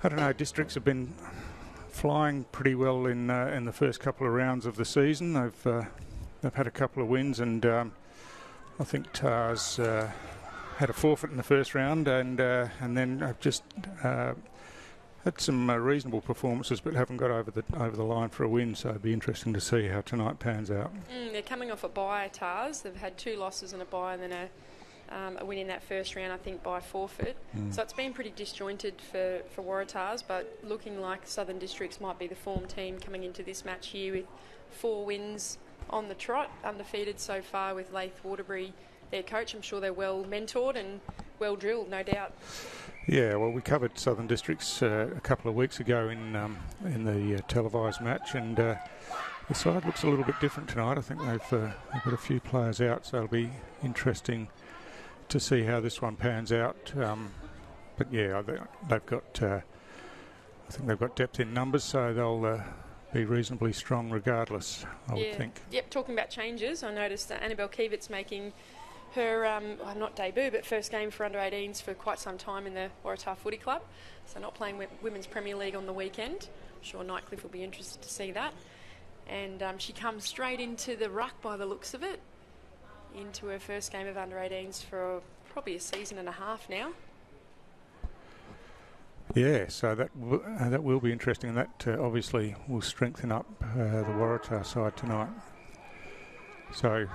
I don't know, Districts have been flying pretty well in the first couple of rounds of the season. They've had a couple of wins, and I think Tars had a forfeit in the first round, and then have just had some reasonable performances, but haven't got over the line for a win. So it'd be interesting to see how tonight pans out. They're coming off a bye, Tars. They've had 2 losses and a bye, and then a win in that first round, I think, by forfeit. So it's been pretty disjointed for Waratahs, but looking like Southern Districts might be the form team coming into this match here with 4 wins on the trot, undefeated so far with Laith Waterbury, their coach. I'm sure they're well mentored and well drilled, no doubt. Yeah, well, we covered Southern Districts a couple of weeks ago in the televised match, and the side looks a little bit different tonight. I think they've got a few players out, so it'll be interesting to see how this one pans out. But yeah, they've got I think they've got depth in numbers, so they'll be reasonably strong regardless, I would think. Yep, talking about changes, I noticed that Annabelle Kievert's making her, not debut, but first game for under-18s for quite some time in the Waratah Footy Club. So not playing Women's Premier League on the weekend. I'm sure Nightcliff will be interested to see that. And she comes straight into the ruck by the looks of it, into her first game of under-18s for probably a season and a half now. Yeah, so that will be interesting, and that obviously will strengthen up the Waratah side tonight. So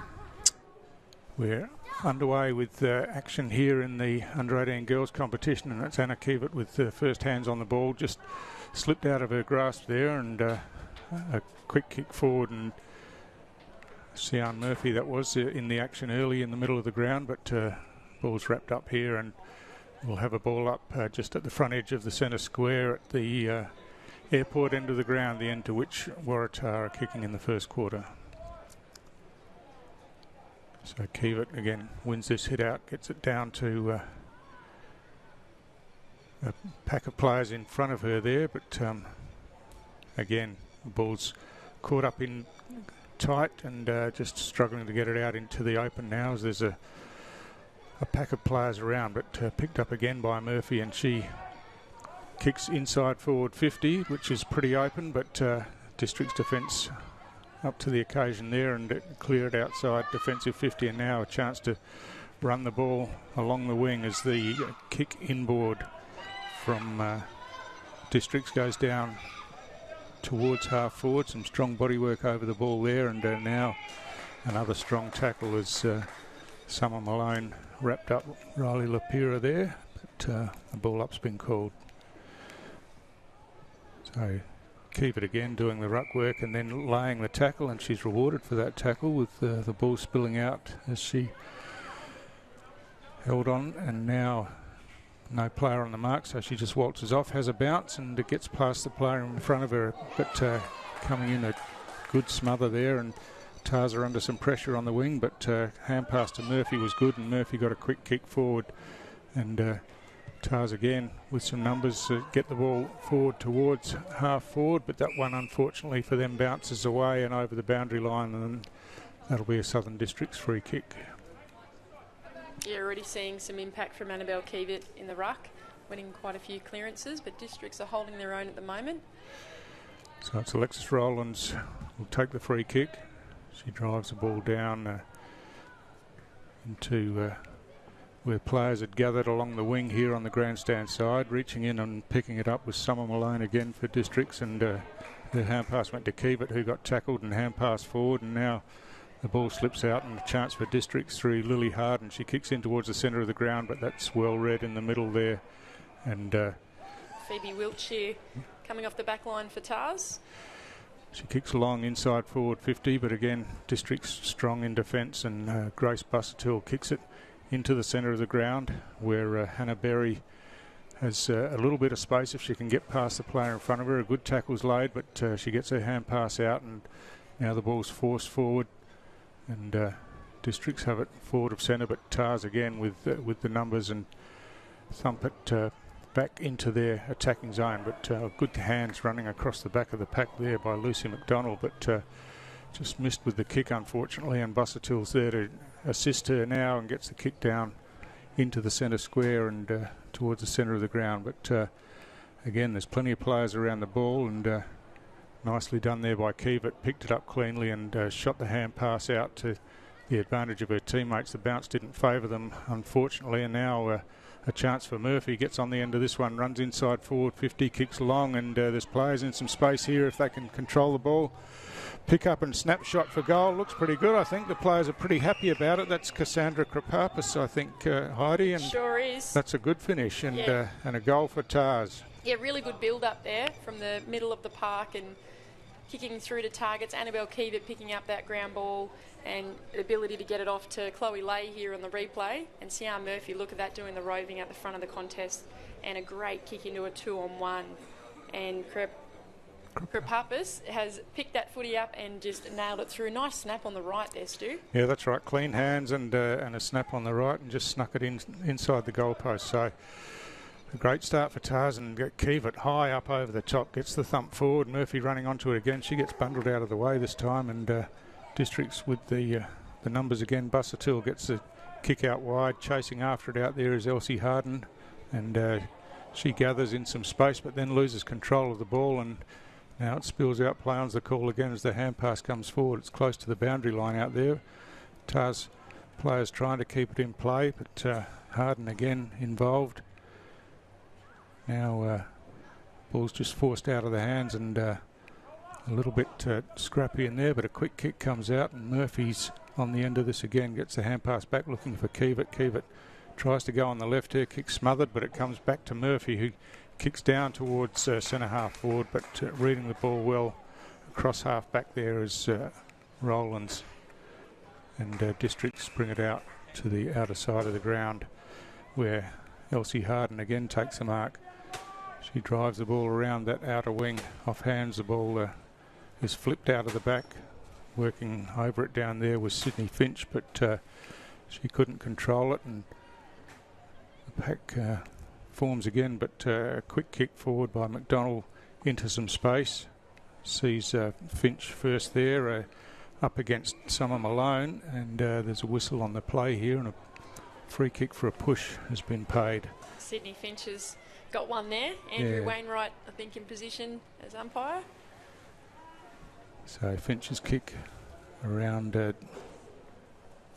we're underway with action here in the under-18 girls competition, and that's Anna Kievert with first hands on the ball. Just slipped out of her grasp there, and a quick kick forward, and Sian Murphy that was in the action early in the middle of the ground, but ball's wrapped up here, and we'll have a ball up just at the front edge of the centre square at the airport end of the ground, the end to which Waratah are kicking in the first quarter. So Kievert again wins this hit out, gets it down to a pack of players in front of her there, but again the ball's caught up in tight and just struggling to get it out into the open now, as there's a pack of players around, but picked up again by Murphy, and she kicks inside forward 50, which is pretty open, but District's defence up to the occasion there and clear it outside defensive 50, and now a chance to run the ball along the wing as the kick inboard from Districts goes down towards half forward. Some strong body work over the ball there, and now another strong tackle as Summer Malone wrapped up Riley Lapira there, but the ball up's been called. So Kievert again doing the ruck work and then laying the tackle, and she's rewarded for that tackle with the ball spilling out as she held on, and now no player on the mark, so she just waltzes off, has a bounce, and it gets past the player in front of her, but coming in a good smother there, and Tars are under some pressure on the wing, but hand pass to Murphy was good, and Murphy got a quick kick forward, and Tars again with some numbers get the ball forward towards half forward, but that one unfortunately for them bounces away and over the boundary line, and that'll be a Southern Districts free kick. You're already seeing some impact from Annabelle Kievert in the ruck, winning quite a few clearances, but Districts are holding their own at the moment. So it's Alexis Rowlands will take the free kick. She drives the ball down into where players had gathered along the wing here on the grandstand side, reaching in and picking it up with Summer Malone again for Districts, and the hand pass went to Kievert, who got tackled and hand pass forward, and now the ball slips out and a chance for Districts through Lily Harden. She kicks in towards the centre of the ground, but that's well read in the middle there, and Phoebe Wiltshire coming off the back line for Tars. She kicks along inside forward 50, but again Districts strong in defence, and Grace Busuttil kicks it into the centre of the ground where Hannah Berry has a little bit of space if she can get past the player in front of her. A good tackle's laid, but she gets her hand pass out, and now the ball's forced forward, and Districts have it forward of centre, but Tars again with the numbers and thump it back into their attacking zone, but good hands running across the back of the pack there by Lucy McDonald, but just missed with the kick unfortunately, and Busuttil's there to assist her now and gets the kick down into the centre square and towards the centre of the ground, but again, there's plenty of players around the ball, and nicely done there by Keevat. Picked it up cleanly and shot the hand pass out to the advantage of her teammates. The bounce didn't favour them, unfortunately, and now a chance for Murphy. Gets on the end of this one, runs inside forward 50, kicks long, and there's players in some space here if they can control the ball. Pick up and snapshot for goal. Looks pretty good. I think the players are pretty happy about it. That's Cassandra Krapapis, I think, Heidi. And sure is. That's a good finish, and a goal for Tars. Yeah, really good build up there from the middle of the park and kicking through to targets. Annabelle Keevat picking up that ground ball and the ability to get it off to Chloe Lay here on the replay. And Sian Murphy, look at that, doing the roving at the front of the contest, and a great kick into a 2-on-1. And Krapapis has picked that footy up and just nailed it through. Nice snap on the right there, Stu. Yeah, that's right. Clean hands and a snap on the right, and just snuck it inside the goalpost. So a great start for Tars, and Keevat high up over the top, gets the thump forward. Murphy running onto it again. She gets bundled out of the way this time, and Districts with the numbers again. Busuttil gets the kick out wide. Chasing after it out there is Elsie Harden, and she gathers in some space but then loses control of the ball, and now it spills out. Play on's the call again as the hand pass comes forward. It's close to the boundary line out there. Tars players trying to keep it in play, but Harden again involved. Now ball's just forced out of the hands, and a little bit scrappy in there, but a quick kick comes out, and Murphy's on the end of this again. Gets the hand pass back looking for Keevat. Keevat tries to go on the left here, kick smothered, but it comes back to Murphy, who kicks down towards centre half forward, but reading the ball well across half back there is Rowlands, and Districts bring it out to the outer side of the ground where Elsie Harden again takes the mark. She drives the ball around that outer wing, off hands. The ball is flipped out of the back. Working over it down there was Sydney Finch, but she couldn't control it, and the pack forms again, but a quick kick forward by McDonald into some space. Sees Finch first there, up against Summer Malone, and there's a whistle on the play here, and a free kick for a push has been paid. Sydney Finch has got one there. Andrew Wainwright, I think, in position as umpire. So Finch's kick around the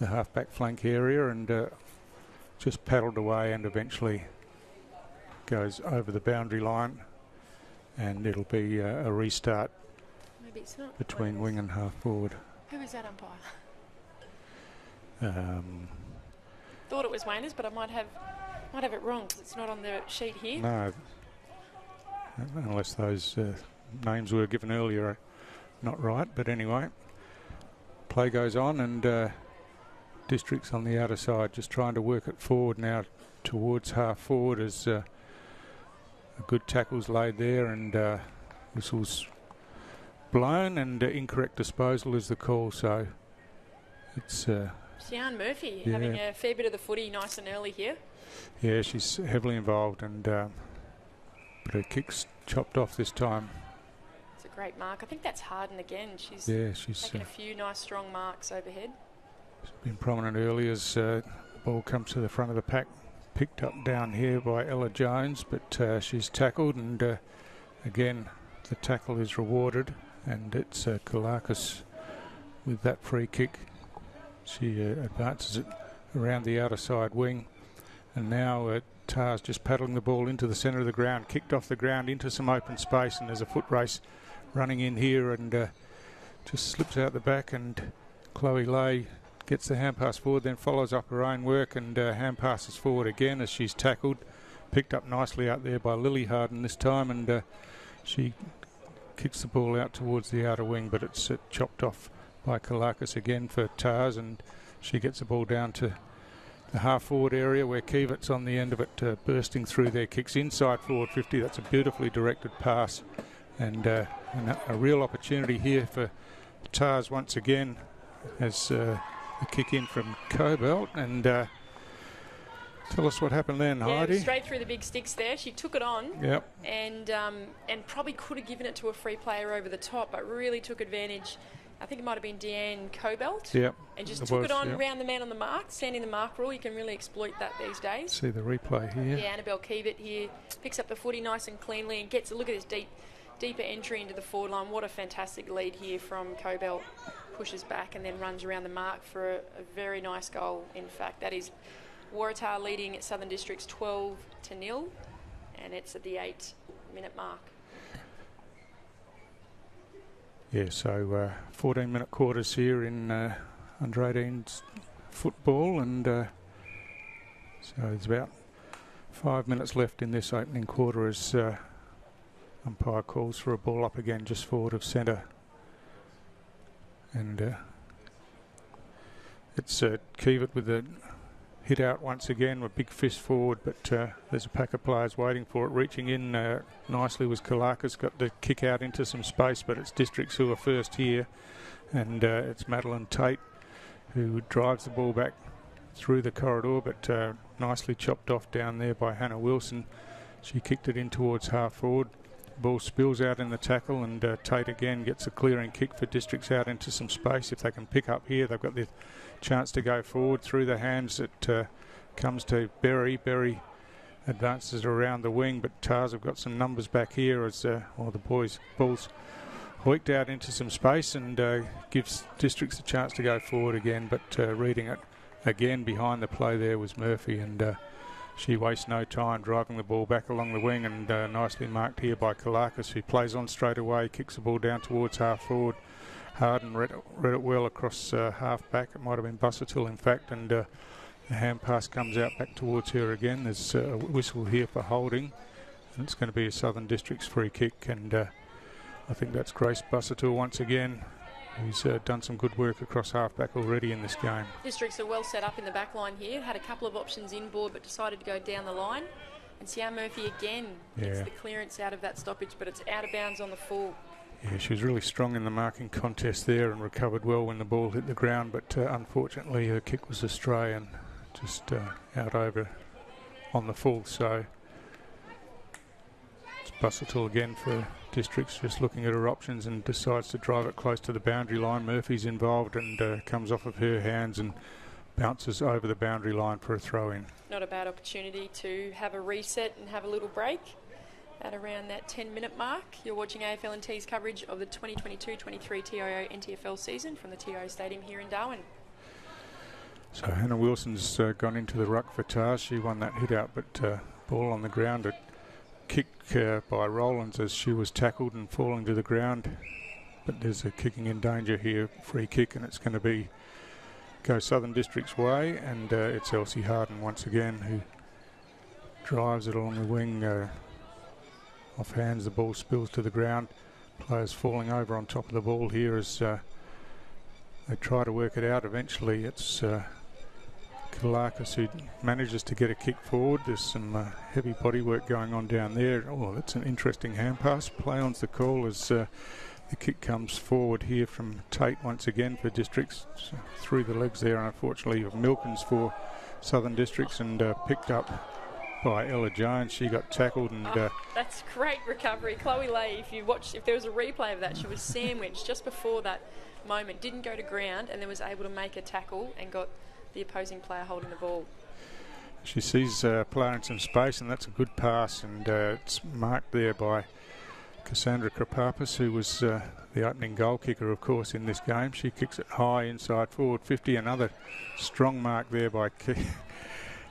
half-back flank area, and just paddled away and eventually goes over the boundary line, and it'll be a restart. Maybe it's not between wing and half forward. Who is that umpire? Thought it was Wainers, but I might have it wrong because it's not on the sheet here. No, unless those names were given earlier are not right. But anyway, play goes on, and Districts on the outer side just trying to work it forward now towards half forward as a good tackle's laid there, and whistles blown, and incorrect disposal is the call. So it's Sian Murphy having a fair bit of the footy nice and early here. Yeah, she's heavily involved, and but her kick's chopped off this time. It's a great mark. I think that's Harden again. She's taken a few nice strong marks overhead. She's been prominent early as the ball comes to the front of the pack. Picked up down here by Ella Jones, but she's tackled, and again the tackle is rewarded, and it's Kalakis with that free kick. She advances it around the outer side wing, and now Tars just paddling the ball into the centre of the ground, kicked off the ground into some open space, and there's a foot race running in here, and just slips out the back, and Chloe Lay gets the hand pass forward, then follows up her own work, and hand passes forward again as she's tackled. Picked up nicely out there by Lily Harden this time, and she kicks the ball out towards the outer wing, but it's chopped off by Kalakis again for Tars, and she gets the ball down to the half forward area where Keevat's on the end of it, bursting through their kicks inside forward 50. That's a beautifully directed pass, and a real opportunity here for Tars once again as a kick in from Cobalt. And tell us what happened then, Heidi. Straight through the big sticks there. She took it on, and probably could have given it to a free player over the top, but really took advantage I think it might have been Deanne Cobelt. Yep. And just took it on round the man on the mark, standing the mark rule. You can really exploit that these days. See the replay here. Yeah, Annabelle Keevitt here picks up the footy nice and cleanly and gets a look at this deeper entry into the forward line. What a fantastic lead here from Cobelt. Pushes back and then runs around the mark for a very nice goal. In fact, that is Waratah leading at Southern Districts 12-0, and it's at the 8-minute mark. Yeah, so 14-minute quarters here in under 18s football, and so there's about 5 minutes left in this opening quarter as umpire calls for a ball up again just forward of centre. And it's Keevitt with the hit out once again, a big fist forward, but there's a pack of players waiting for it. Reaching in nicely was Kalakis, got the kick out into some space, but it's Districts who are first here, and it's Madeline Tate who drives the ball back through the corridor, but nicely chopped off down there by Hannah Wilson. She kicked it in towards half forward. Ball spills out in the tackle, and Tate again gets a clearing kick for Districts out into some space. If they can pick up here, they've got the chance to go forward through the hands. It comes to Berry. Berry advances around the wing, but Tars have got some numbers back here as the ball's hoiked out into some space and gives Districts a chance to go forward again. But reading it again behind the play there was Murphy, and she wastes no time driving the ball back along the wing, and nicely marked here by Kalakis, who plays on straight away, kicks the ball down towards half forward. Harden read it well across half back. It might have been Busuttil, in fact, and the hand pass comes out back towards her again. There's a whistle here for holding, and it's going to be a Southern Districts free kick, and I think that's Grace Busuttil once again, who's done some good work across half-back already in this game. Districts are well set up in the back line here. Had a couple of options inboard, but decided to go down the line. And Sian Murphy again gets the clearance out of that stoppage, but it's out of bounds on the full. Yeah, she was really strong in the marking contest there and recovered well when the ball hit the ground, but unfortunately her kick was astray and just out over on the full. So it's Busuttil again for Districts, just looking at her options, and decides to drive it close to the boundary line. Murphy's involved and comes off of her hands and bounces over the boundary line for a throw in. Not a bad opportunity to have a reset and have a little break at around that 10-minute mark. You're watching AFL&T's coverage of the 2022-23 TIO NTFL season from the TIO Stadium here in Darwin. So Hannah Wilson's gone into the ruck for Tars. She won that hit out, but ball on the ground. A kick by Rowlands as she was tackled and falling to the ground. But there's a kicking in danger here, free kick, and it's going to go Southern District's way, and it's Elsie Harden once again who drives it along the wing. Off hands, the ball spills to the ground. Players falling over on top of the ball here as they try to work it out. Eventually it's Kalakis who manages to get a kick forward. There's some heavy body work going on down there. Oh, that's an interesting hand pass. Play on's the call as the kick comes forward here from Tate once again for Districts. Through the legs there, unfortunately, of Milkins for Southern Districts, and picked up by Ella Jones. She got tackled, and that's great recovery. Chloe Lay, if there was a replay of that, she was sandwiched just before that moment, didn't go to ground, and then was able to make a tackle and got the opposing player holding the ball. She sees a player in some space, and that's a good pass, and it's marked there by Cassandra Krapapis, who was the opening goal kicker, of course, in this game. She kicks it high inside forward 50. Another strong mark there by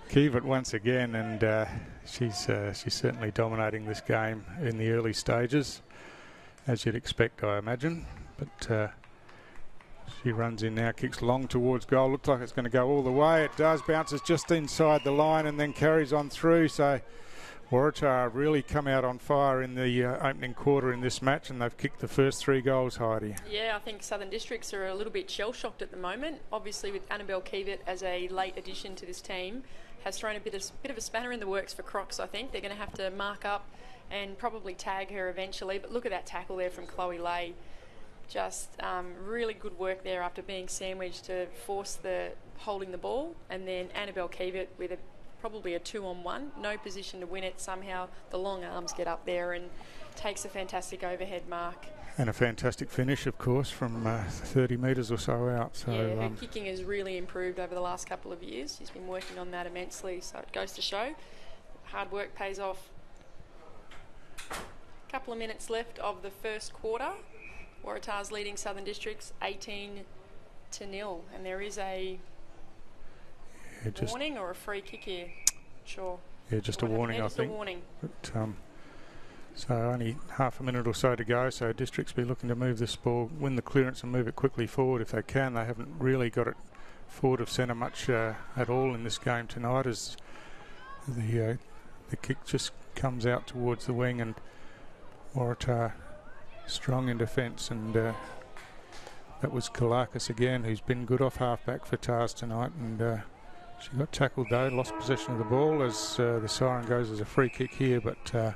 Keevitt once again, and she's certainly dominating this game in the early stages, as you'd expect, I imagine. But she runs in now, kicks long towards goal. Looks like it's going to go all the way. It does. Bounces just inside the line and then carries on through. So Waratah really come out on fire in the opening quarter in this match, and they've kicked the first 3 goals, Heidi. Yeah, I think Southern Districts are a little bit shell-shocked at the moment. Obviously, with Annabelle Keevitt as a late addition to this team, has thrown a bit of a spanner in the works for Crocs, I think. They're going to have to mark up and probably tag her eventually. But look at that tackle there from Chloe Lay. Just really good work there after being sandwiched to force the holding the ball. And then Annabelle Keevitt with a probably a 2-on-1, no position to win it. Somehow the long arms get up there and takes a fantastic overhead mark. And a fantastic finish, of course, from 30 metres or so out. So, yeah, her kicking has really improved over the last couple of years. She's been working on that immensely, so it goes to show hard work pays off. A couple of minutes left of the first quarter. Waratah's leading Southern Districts 18-0, and there is a warning or a free kick here. Sure. Yeah, just a warning, I think. A warning. But, so only half a minute or so to go, so Districts be looking to move this ball, win the clearance and move it quickly forward if they can. They haven't really got it forward of centre much at all in this game tonight, as the kick just comes out towards the wing, and Waratah strong in defence, and that was Kalakis again, who's been good off half-back for Tars tonight, and she got tackled though, lost possession of the ball as the siren goes as a free kick here, but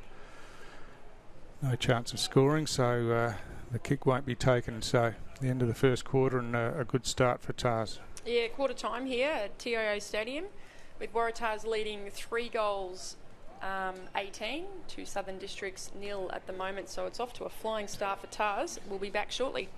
no chance of scoring, so the kick won't be taken. So the end of the first quarter, and a good start for Tars. Yeah, quarter time here at TIO Stadium, with Waratahs leading 3 goals 18 to Southern Districts 0 at the moment. So it's off to a flying start for Tars. We'll be back shortly.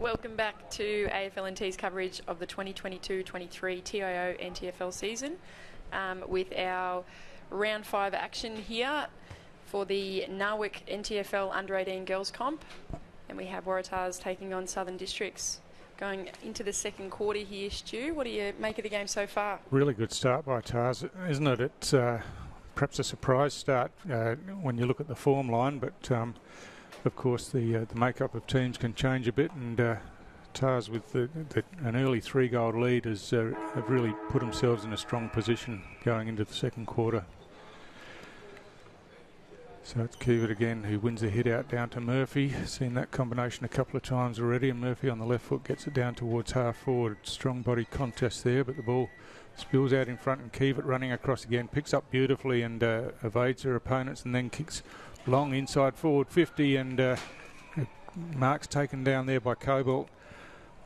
Welcome back to AFLNT's coverage of the 2022-23 TIO NTFL season with our round 5 action here for the NAWIC NTFL Under-18 Girls Comp. And we have Waratahs taking on Southern Districts going into the second quarter here. Stu, what do you make of the game so far? Really good start by Tars, isn't it? It's perhaps a surprise start when you look at the form line, but of course the makeup of teams can change a bit, and Tars with an early 3-goal lead have really put themselves in a strong position going into the second quarter. So it's Keevat again who wins the hit out down to Murphy. Seen that combination a couple of times already, and Murphy on the left foot gets it down towards half forward. Strong body contest there, but the ball spills out in front, and Keevat running across again, picks up beautifully and evades her opponents, and then kicks long inside forward 50, and marks taken down there by Cobalt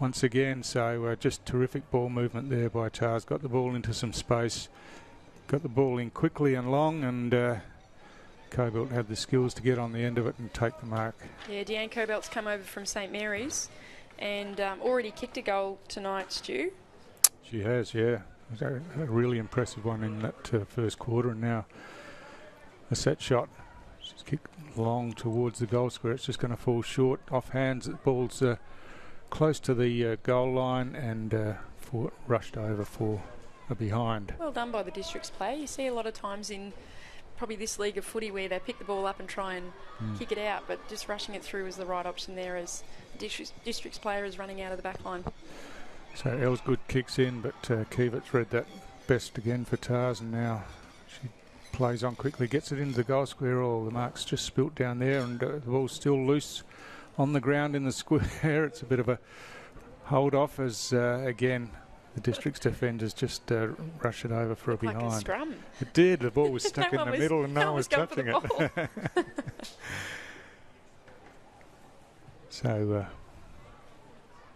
once again. So just terrific ball movement there by Tars. Got the ball into some space, got the ball in quickly and long, and Cobalt had the skills to get on the end of it and take the mark. Yeah, Deanne Cobalt's come over from St Mary's and already kicked a goal tonight, Stu. She has, yeah. It was a really impressive one in that first quarter, and now a set shot. She's kicked long towards the goal square. It's just going to fall short off hands. The ball's close to the goal line, and rushed over for a behind. Well done by the Districts player. You see a lot of times in probably this league of footy where they pick the ball up and try and kick it out, but just rushing it through is the right option there as the Districts player is running out of the back line. So Elsgood kicks in, but Keevat's read that best again for Tars, and now she plays on quickly, gets it into the goal square. All the marks just spilt down there, and the ball's still loose on the ground in the square. It's a bit of a hold off as again the District's defenders just rush it over for a behind. Like a scrum. It did. The ball was stuck in the middle, and no one was touching it. So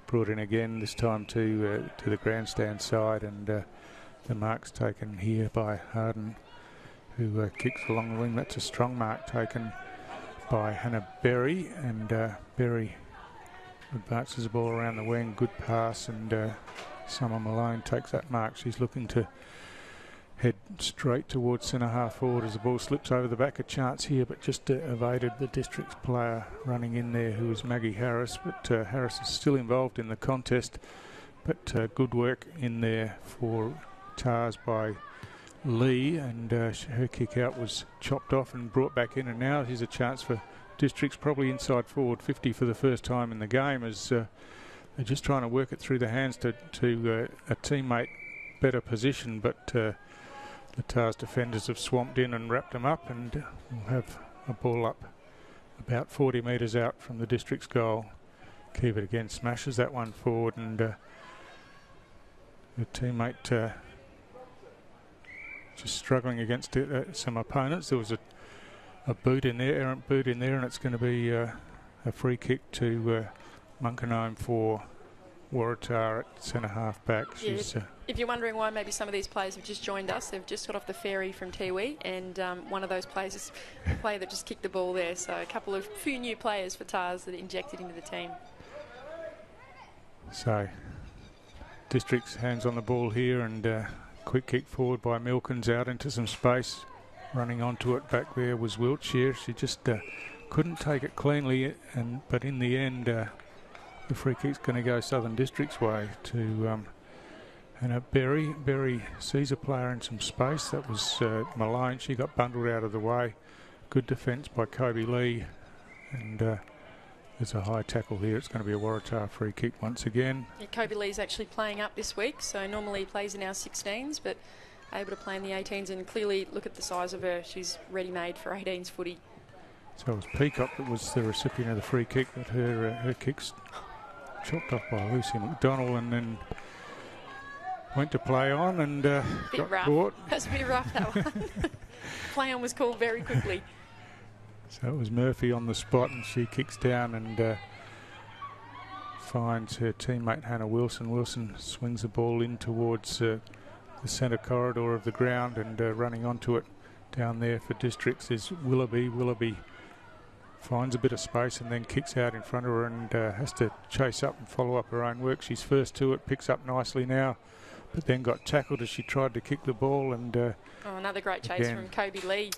brought in again, this time to the grandstand side, and the mark's taken here by Harden, who kicks along the wing. That's a strong mark taken by Hannah Berry, and Berry advances the ball around the wing. Good pass, and Summer Malone takes that mark. She's looking to head straight towards centre half forward as the ball slips over the back. A chance here, but just evaded the Districts player running in there, who is Maggie Harris. But Harris is still involved in the contest. But good work in there for Tars by Lee, and her kick out was chopped off and brought back in. And now here's a chance for Districts, probably inside forward 50 for the first time in the game, as they're just trying to work it through the hands to a teammate better position, but the Tars defenders have swamped in and wrapped them up, and we'll have a ball up about 40 metres out from the District's goal. Keevat again smashes that one forward, and the teammate just struggling against some opponents. There was a boot in there, errant boot in there, and it's going to be a free kick to Munkenome for Waratah at centre half back. Yeah, if you're wondering why maybe some of these players have just joined us, they've just got off the ferry from Tiwi, and one of those players is a player that just kicked the ball there. So a few new players for Tars that injected into the team. So Districts hands on the ball here, and quick kick forward by Milkins out into some space. Running onto it back there was Wiltshire. She just couldn't take it cleanly, but in the end the free kick's going to go Southern District's way to Hannah Berry. Berry sees a player in some space. That was Malone. She got bundled out of the way. Good defence by Kobe Lee, and there's a high tackle here. It's going to be a Waratah free kick once again. Yeah, Kobe Lee's actually playing up this week, so normally he plays in our 16s, but able to play in the 18s, and clearly look at the size of her. She's ready-made for 18s footy. So it was Peacock that was the recipient of the free kick, but her kick's chopped off by Lucy McDonald, and then went to play on and got caught. That's a bit rough, that one. Play on was called very quickly. So it was Murphy on the spot, and she kicks down and finds her teammate Hannah Wilson. Wilson swings the ball in towards the centre corridor of the ground, and running onto it down there for Districts is Willoughby. Willoughby finds a bit of space and then kicks out in front of her and has to chase up and follow up her own work. She's first to it, picks up nicely now, but then got tackled as she tried to kick the ball. And another great chase from Kobe Lee.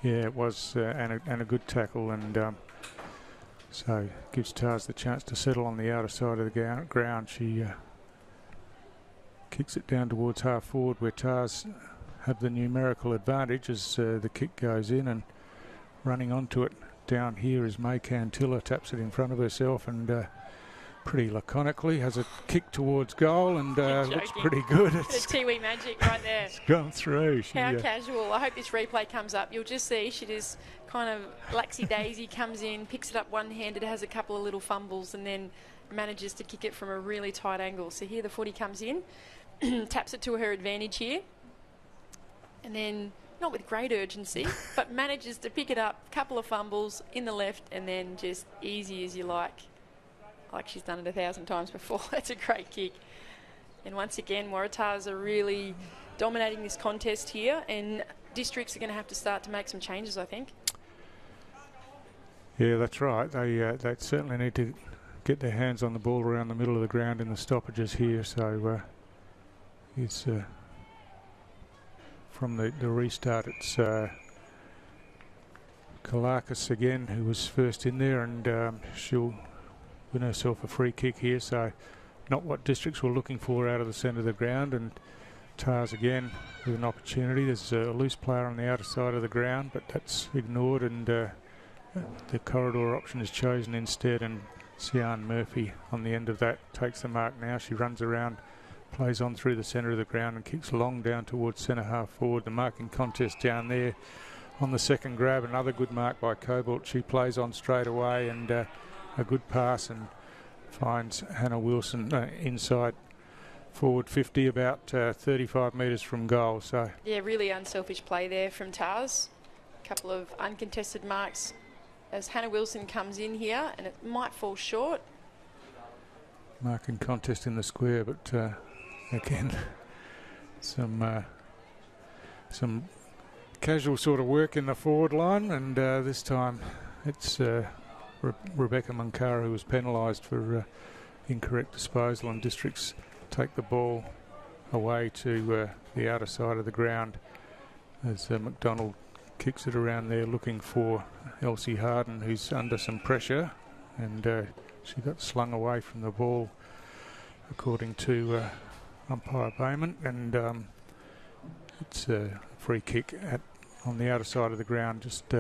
Yeah, it was, and a good tackle, and so gives Tars the chance to settle on the outer side of the ground. She kicks it down towards half forward, where Tars have the numerical advantage as the kick goes in, and running onto it down here is May Cantilla, taps it in front of herself and pretty laconically has a kick towards goal and looks pretty good. It's Tiwi magic right there. It's gone through. How casual. I hope this replay comes up. You'll just see she just kind of laxy-daisy comes in, picks it up one-handed, has a couple of little fumbles and then manages to kick it from a really tight angle. So here the footy comes in, taps it to her advantage here, and then not with great urgency, but manages to pick it up, couple of fumbles in the left, and then just easy as you like she's done it 1,000 times before. That's a great kick. And once again, Waratahs are really dominating this contest here, and districts are going to have to start to make some changes, I think. Yeah, that's right. They certainly need to get their hands on the ball around the middle of the ground in the stoppages here. So it's from the restart, it's Kalakis again who was first in there, and she'll win herself a free kick here. So not what districts were looking for out of the centre of the ground, and Tars again with an opportunity. There's a loose player on the outer side of the ground, but that's ignored, and the corridor option is chosen instead, and Sian Murphy on the end of that takes the mark now. She runs around, plays on through the centre of the ground and kicks long down towards centre half forward. The marking contest down there on the second grab. Another good mark by Cobalt. She plays on straight away, and a good pass, and finds Hannah Wilson inside forward 50, about 35 metres from goal. So yeah, really unselfish play there from Tars. A couple of uncontested marks as Hannah Wilson comes in here, and it might fall short. Marking contest in the square, but again, some casual sort of work in the forward line, and this time it's Rebecca Munkara who was penalised for incorrect disposal, and districts take the ball away to the outer side of the ground as McDonald kicks it around there looking for Elsie Harden, who's under some pressure, and she got slung away from the ball according to umpire Bayman, and it's a free kick on the outer side of the ground, just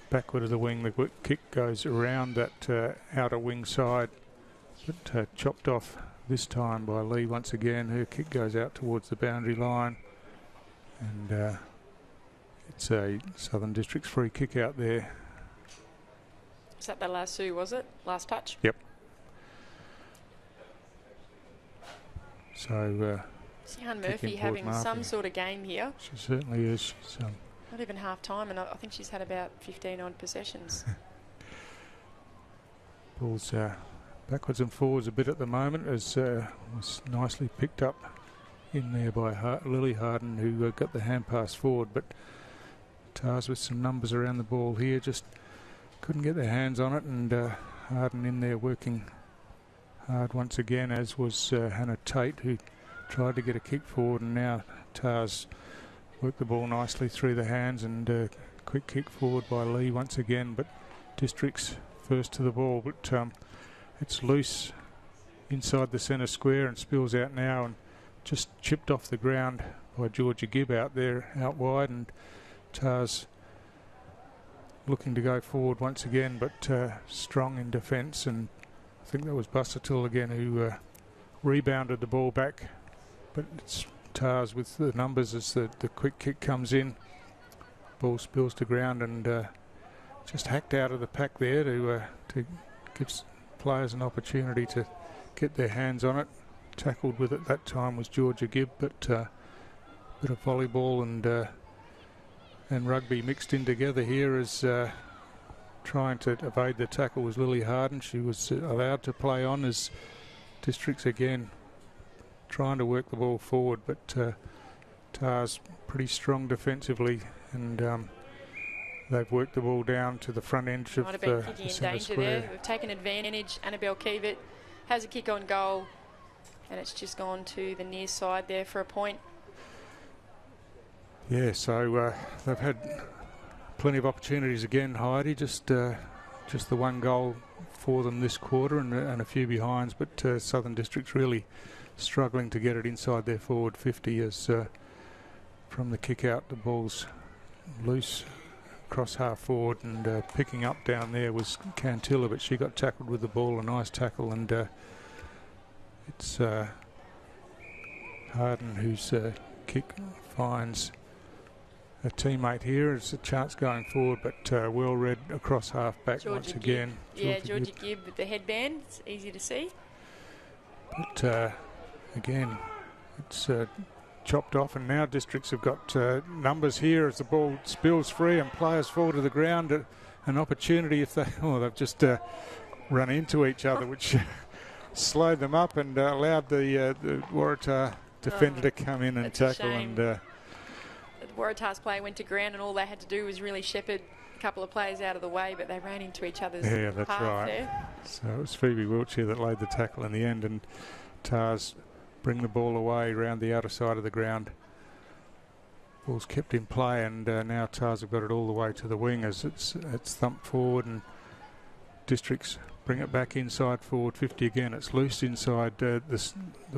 backward of the wing. The kick goes around that outer wing side, but chopped off this time by Lee once again. Her kick goes out towards the boundary line, and it's a Southern Districts free kick out there. Is that the lasso, was it? Last touch? Yep. So Sian Murphy having some sort of game here. She certainly is. She's not even half time, and I think she's had about 15 odd possessions. Ball's backwards and forwards a bit at the moment, as was nicely picked up in there by Lily Harden, who got the hand pass forward, but Tars with some numbers around the ball here just couldn't get their hands on it, and Harden in there working hard once again, as was Hannah Tate, who tried to get a kick forward, and now Tars worked the ball nicely through the hands, and quick kick forward by Lee once again, but Districts first to the ball, but it's loose inside the centre square and spills out now, and just chipped off the ground by Georgia Gibb out there out wide, and Tars looking to go forward once again, but strong in defence, and I think that was Busuttil again who rebounded the ball back, but it's Tars with the numbers as the quick kick comes in. Ball spills to ground, and just hacked out of the pack there to give players an opportunity to get their hands on it. Tackled with it that time was Georgia Gibb, but bit of volleyball and rugby mixed in together here, as trying to evade the tackle was Lily Harden. She was allowed to play on, as Districts again trying to work the ball forward, but Tars pretty strong defensively, and they've worked the ball down to the front end of Might have been kicking the in centre danger square. there. We've taken advantage. Annabelle Keevitt has a kick on goal, and it's just gone to the near side there for a point. Yeah, so they've had plenty of opportunities again, Heidi. Just the one goal for them this quarter and a few behinds, but Southern District's really struggling to get it inside their forward 50 as from the kick out the ball's loose cross half forward, and picking up down there was Cantilla, but she got tackled with the ball, a nice tackle, and it's Harden whose kick finds a teammate here. It's a chance going forward, but well read across half back Georgia once Gibb. again. Yeah, Georgia Gibb with the headband. It's easy to see. But again, it's chopped off, and now Districts have got numbers here as the ball spills free and players fall to the ground. An opportunity if they've just run into each other, which slowed them up and allowed the Waratah defender to come in and tackle. And the Waratah's player went to ground, and all they had to do was really shepherd a couple of players out of the way, but they ran into each other's that's path right. there. So it was Phoebe Wiltshire that laid the tackle in the end, and Tars bring the ball away around the outer side of the ground. Ball's kept in play, and now Tars have got it all the way to the wing as it's thumped forward, and Districts bring it back inside forward 50 again. It's loose inside the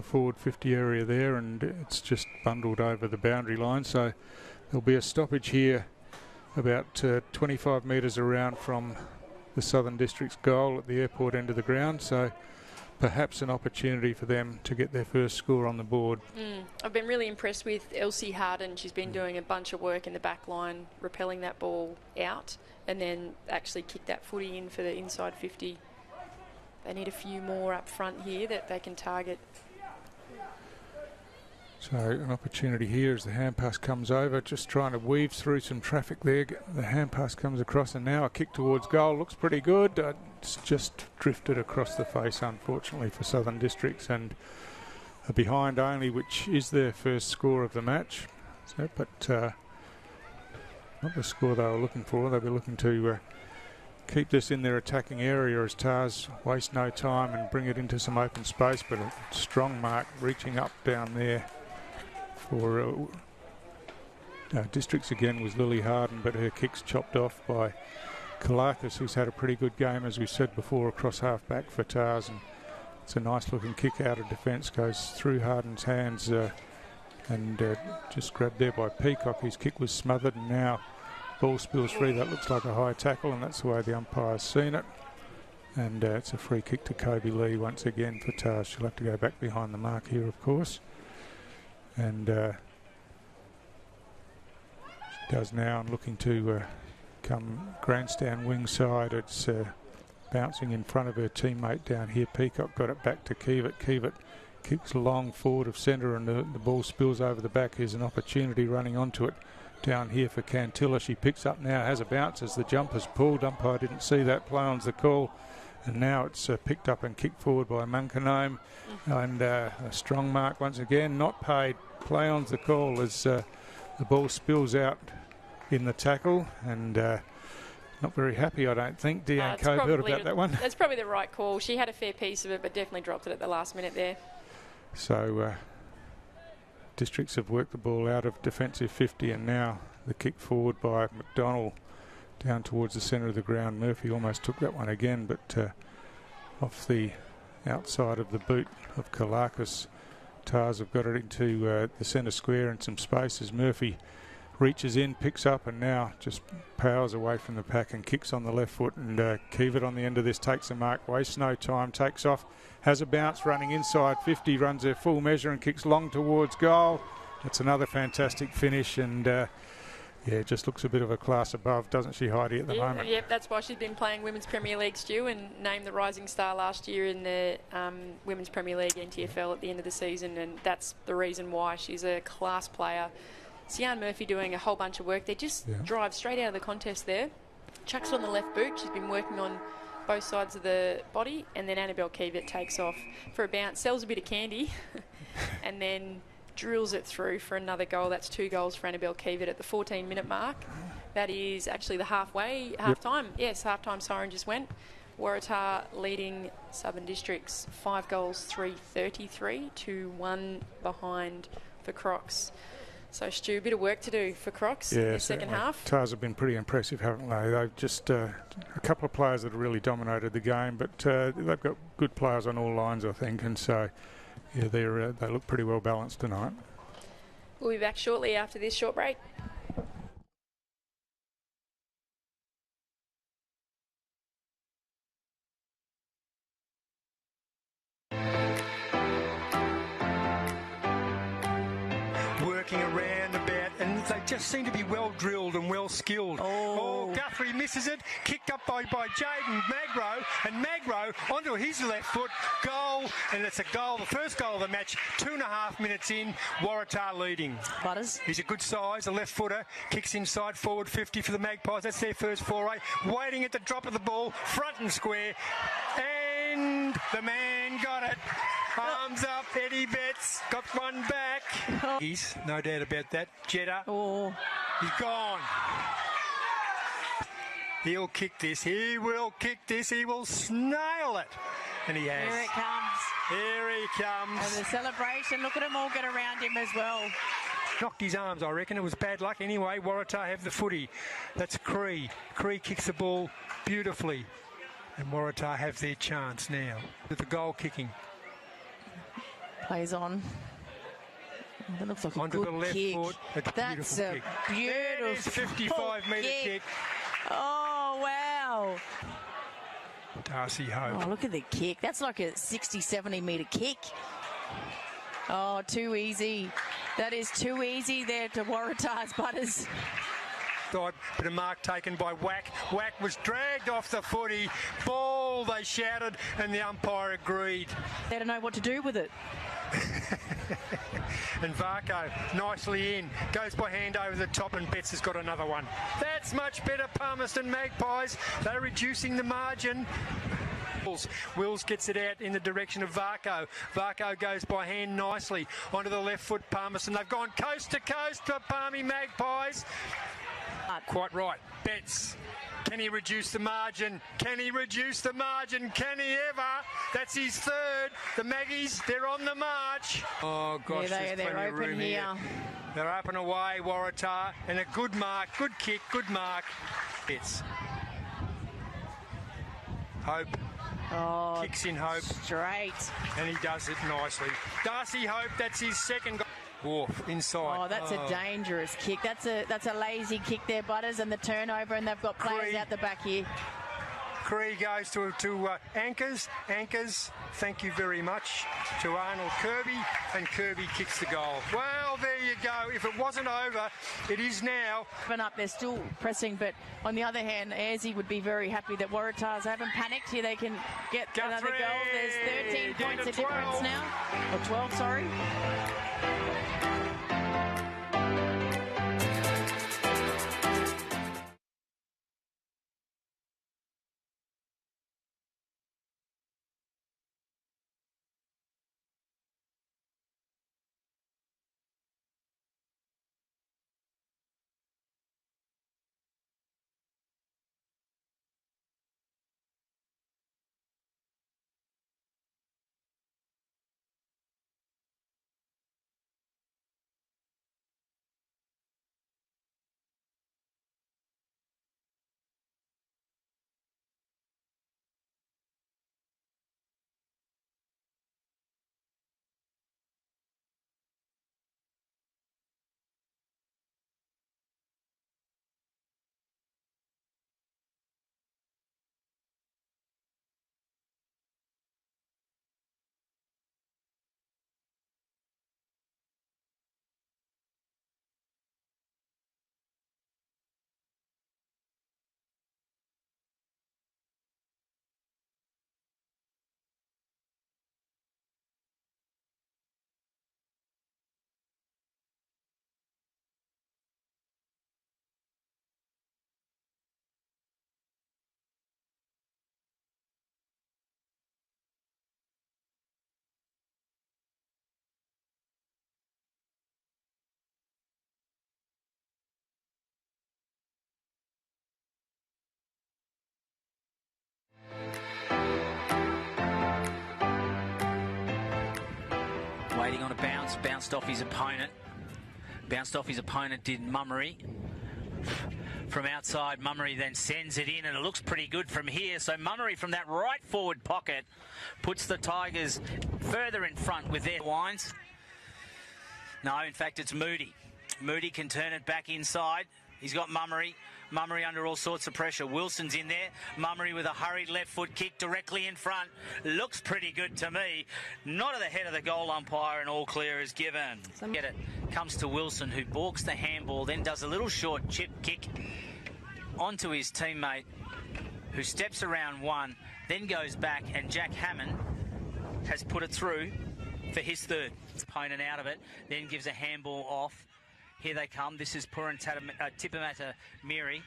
forward 50 area there, and it's just bundled over the boundary line. So there'll be a stoppage here about 25 metres around from the Southern District's goal at the airport end of the ground. So perhaps an opportunity for them to get their first score on the board. I've been really impressed with Elsie Harden. She's been doing a bunch of work in the back line, repelling that ball out, and then actually kick that footy in for the inside 50. They need a few more up front here that they can target. So an opportunity here as the hand pass comes over, just trying to weave through some traffic there. The hand pass comes across, and now a kick towards goal. Looks pretty good. It's just drifted across the face, unfortunately, for Southern Districts, and a behind only, which is their first score of the match. So, but not the score they were looking for. They'll be looking to keep this in their attacking area as Tars waste no time and bring it into some open space, but a strong mark reaching up down there for Districts again was Lily Harden, but her kick's chopped off by Kalakis, who's had a pretty good game, as we said before, across half back for Tars, and it's a nice looking kick out of defence, goes through Harden's hands and just grabbed there by Peacock, whose kick was smothered, and now ball spills free. That looks like a high tackle, and that's the way the umpire's seen it, and it's a free kick to Kobe Lee once again for Tars. She'll have to go back behind the mark here, of course, and she does now, and looking to come grandstand wing side. It's bouncing in front of her teammate down here. Peacock got it back to Keevitt. Keevitt kicks long forward of centre, and the ball spills over the back. Here's an opportunity running onto it down here for Cantilla. She picks up now, has a bounce as the jumper's pulled. Umpire didn't see that, play on's the call, and now it's picked up and kicked forward by Munkanome, and a strong mark once again, not paid. Play on's the call as the ball spills out in the tackle, and not very happy, I don't think. Deanne Coburn about that one. That's probably the right call. She had a fair piece of it, but definitely dropped it at the last minute there. So Districts have worked the ball out of defensive 50, and now the kick forward by McDonald down towards the centre of the ground. Murphy almost took that one again, but off the outside of the boot of Kalakis. Tars have got it into the centre square and some space as Murphy reaches in, picks up, and now just powers away from the pack and kicks on the left foot, and Keevitt on the end of this takes a mark, wastes no time, takes off, has a bounce running inside 50, runs her full measure and kicks long towards goal. That's another fantastic finish, and yeah, just looks a bit of a class above, doesn't she, Heidi, at the moment? Yep, that's why she's been playing Women's Premier League, Stu, and named the Rising Star last year in the Women's Premier League NTFL at the end of the season, and that's the reason why she's a class player. Sian Murphy doing a whole bunch of work. They just drive straight out of the contest there. Chucks on the left boot. She's been working on both sides of the body, and then Annabelle Keevitt takes off for a bounce, sells a bit of candy, and then drills it through for another goal. That's 2 goals for Annabelle Keevitt at the 14-minute mark. That is actually the half-time. Yes, half-time siren just went. Waratah leading Southern Districts 5 goals, 3-33 to 1 behind for Crocs. So, Stu, a bit of work to do for Crocs in the second half. Tars have been pretty impressive, haven't they? They've just a couple of players that have really dominated the game, but they've got good players on all lines, I think, and so yeah, they look pretty well balanced tonight. We'll be back shortly after this short break. Working around about, and they just seem to be well drilled and well skilled. Oh, Guthrie misses it, kicked up by Jaden Magro, and Magro onto his left foot, goal, and it's a goal, the first goal of the match, 2.5 minutes in, Waratah leading. Butters. He's a good size, a left footer, kicks inside, forward 50 for the Magpies, that's their first foray, waiting at the drop of the ball, front and square, and the man got it. Arms up, Eddie Betts got one back. He's no doubt about that. Jetta, he's gone. He'll kick this, he will kick this, he will snail it. And he has. Here it comes. Here he comes. And the celebration, look at them all get around him as well. Knocked his arms, I reckon. It was bad luck anyway. Waratah have the footy. That's Cree. Cree kicks the ball beautifully. And Waratah have their chance now with the goal kicking. Plays on. That looks like a Onto good the left kick. foot. That's a kick. beautiful It is 55-metre kick. Oh, wow. Darcy Hope. Oh, look at the kick. That's like a 60, 70-metre kick. Oh, too easy. That is too easy there to Waratah's Butters. Bit of mark taken by Wack. Wack was dragged off the footy. Ball, they shouted, and the umpire agreed. They don't know what to do with it. And Varco nicely in, goes by hand over the top, and Betts has got another one. That's much better, Palmerston Magpies. They're reducing the margin. Wills gets it out in the direction of Varco. Varco goes by hand nicely onto the left foot, Palmerston. They've gone coast to coast for Palmy Magpies. Quite right. Betts. Can he reduce the margin? Can he reduce the margin? Can he ever? That's his third. The Maggies, they're on the march. Oh, gosh, Yeah, they're plenty of open room here. They're up and away, Waratah. And a good mark, good kick, good mark. Betts. Hope. Oh, Kicks in Hope. straight. And he does it nicely. Darcy Hope, that's his second goal. Wolf inside. Oh, that's a dangerous kick. That's a lazy kick there, Butters, and the turnover, and they've got players Cree. out the back here. Cree goes to Anchors. Anchors, thank you very much to Arnold Kirby, and Kirby kicks the goal. Well, there you go. If it wasn't over, it is now. Up, they're still pressing, but on the other hand, Ayresy would be very happy that Waratahs haven't panicked. Here they can get another Guthrie, goal. There's 13 down points to of difference 12. now. Or 12, sorry. It's bounced off his opponent. Bounced off his opponent did Mummery. From outside, Mummery then sends it in, and it looks pretty good from here. So Mummery from that right forward pocket puts the Tigers further in front with their wines. No, in fact, it's Moody. Moody can turn it back inside. He's got Mummery. Mummery under all sorts of pressure. Wilson's in there. Mummery with a hurried left foot kick directly in front. Looks pretty good to me. Not at the head of the goal umpire, and all clear is given. Get it. Comes to Wilson, who balks the handball, then does a little short chip kick onto his teammate, who steps around one, then goes back, and Jack Hammond has put it through for his third. Opponent out of it, then gives a handball off. Here they come. This is Tipamata Miri.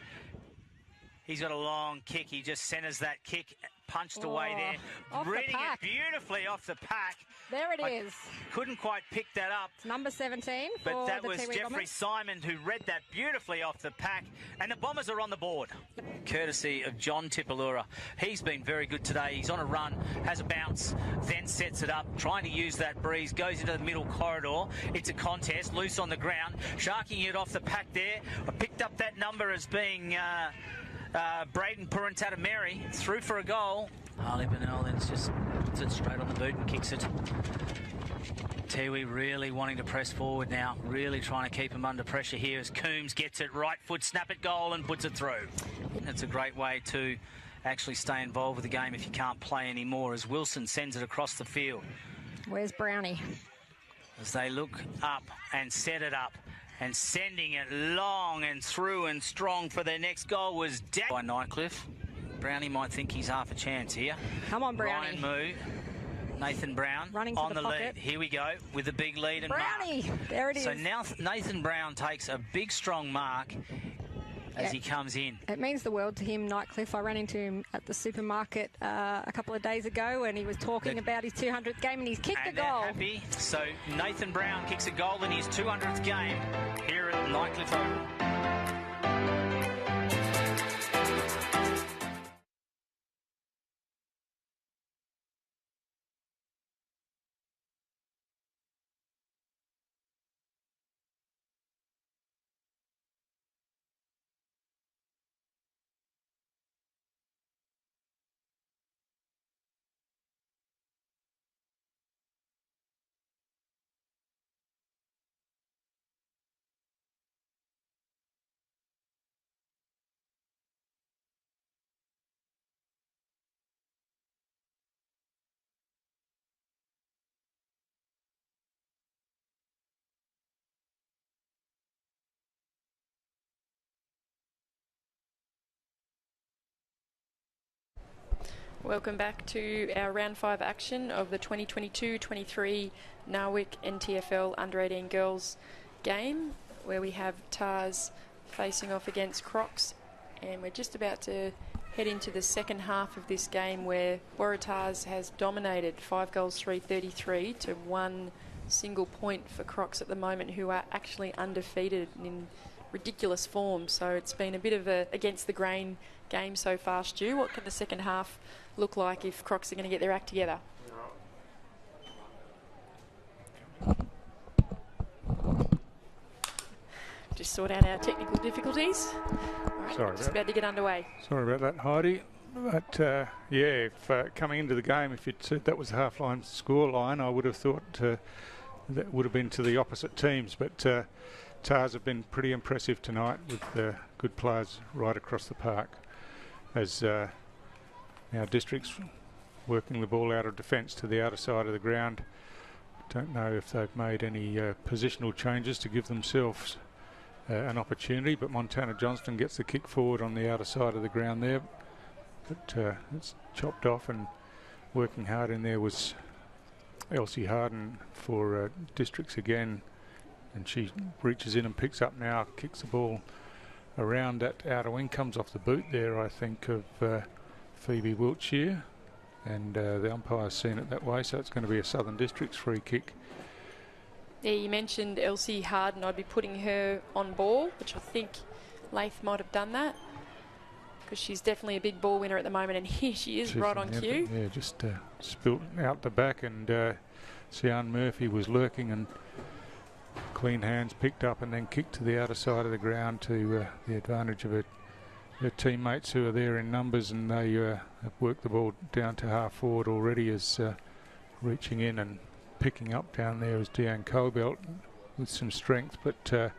He's got a long kick. He just centres that kick, punched away there. Reading it beautifully off the pack. There it is. Couldn't quite pick that up. It's number 17 for but that the was Tiwi Jeffrey Bombers. Simon who read that beautifully off the pack. And the Bombers are on the board. Courtesy of John Tipalura. He's been very good today. He's on a run, has a bounce, then sets it up, trying to use that breeze, goes into the middle corridor. It's a contest, loose on the ground, sharking it off the pack there. I picked up that number as being Braden Puruntatameri, through for a goal. Harley Bennell then just puts it straight on the boot and kicks it. Tiwi really wanting to press forward now, really trying to keep him under pressure here as Coombs gets it, right foot snap at goal and puts it through. It's a great way to actually stay involved with the game if you can't play anymore, as Wilson sends it across the field. Where's Brownie? As they look up and set it up, and sending it long and through and strong for their next goal was by Nightcliff. Brownie might think he's half a chance here. Come on, Brownie. Ryan Moo, Nathan Brown running on the lead. Here we go with the big lead and Brownie. Mark. There it is. So now Nathan Brown takes a big strong mark as he comes in. It means the world to him, Nightcliff. I ran into him at the supermarket a couple of days ago, and he was talking about his 200th game, and he's kicked a goal. Happy. So Nathan Brown kicks a goal in his 200th game here at Nightcliff Oval. Welcome back to our round 5 action of the 2022-23 NAWIC NTFL Under-18 Girls game, where we have Tars facing off against Crocs, and we're just about to head into the second half of this game, where Waratah has dominated 5 goals 3-33 to 1 single point for Crocs at the moment, who are actually undefeated in ridiculous form. So it's been a bit of a against the grain game so far. Stu, what can the second half look like if Crocs are going to get their act together? Just sort out our technical difficulties. All right, Sorry just about to get underway. Sorry about that, Heidi. But yeah, if coming into the game, if you'd said that was the half-line score line, I would have thought that would have been to the opposite teams. But Tars have been pretty impressive tonight with good players right across the park, as our districts working the ball out of defence to the outer side of the ground. Don't know if they've made any positional changes to give themselves an opportunity, but Montana Johnston gets the kick forward on the outer side of the ground there, but it's chopped off, and working hard in there was Elsie Harden for districts again, and she reaches in and picks up now, kicks the ball around that outer wing, comes off the boot there, I think, of Phoebe Wiltshire, and the umpire's seen it that way, so it's going to be a Southern Districts free kick. Yeah, you mentioned Elsie Harden. I'd be putting her on ball, which I think Lath might have done that, because she's definitely a big ball winner at the moment, and here she is, right on cue. Yeah, just spilt out the back, and Sian Murphy was lurking, and clean hands picked up and then kicked to the outer side of the ground to the advantage of her teammates who are there in numbers, and they have worked the ball down to half forward already, as reaching in and picking up down there is Deanne Cobelt with some strength, but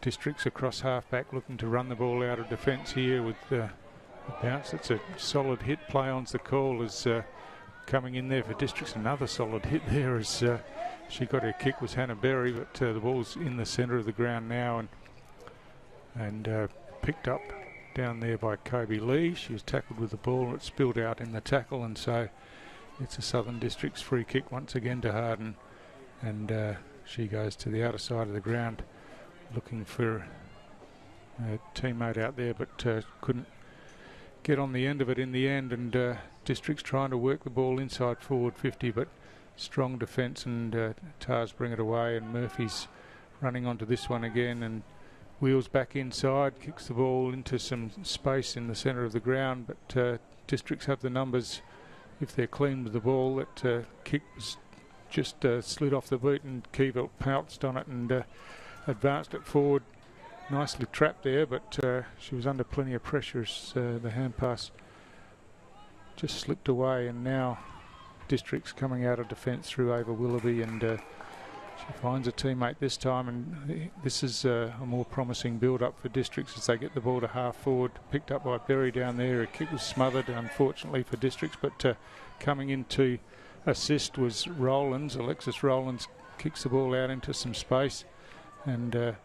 Districts across half-back looking to run the ball out of defence here with a bounce. It's a solid hit. Play-on's the call is coming in there for Districts. Another solid hit there as she got her kick, was Hannah Berry, but the ball's in the centre of the ground now and picked up down there by Kobe Lee. She was tackled with the ball and it spilled out in the tackle, and so it's a Southern Districts free kick once again to Harden, and she goes to the outer side of the ground looking for a teammate out there, but couldn't get on the end of it in the end, and Districts trying to work the ball inside forward 50, but strong defence, and Tars bring it away, and Murphy's running onto this one again and wheels back inside, kicks the ball into some space in the centre of the ground, but Districts have the numbers if they're clean with the ball. That kick was just slid off the boot, and Kevelt pounced on it and advanced it forward. Nicely trapped there, but she was under plenty of pressure as the hand pass just slipped away, and now Districts coming out of defence through Ava Willoughby, and she finds a teammate this time, and this is a more promising build-up for Districts as they get the ball to half forward, picked up by Berry down there. A kick was smothered, unfortunately, for Districts, but coming in to assist was Rowlands. Alexis Rowlands kicks the ball out into some space, and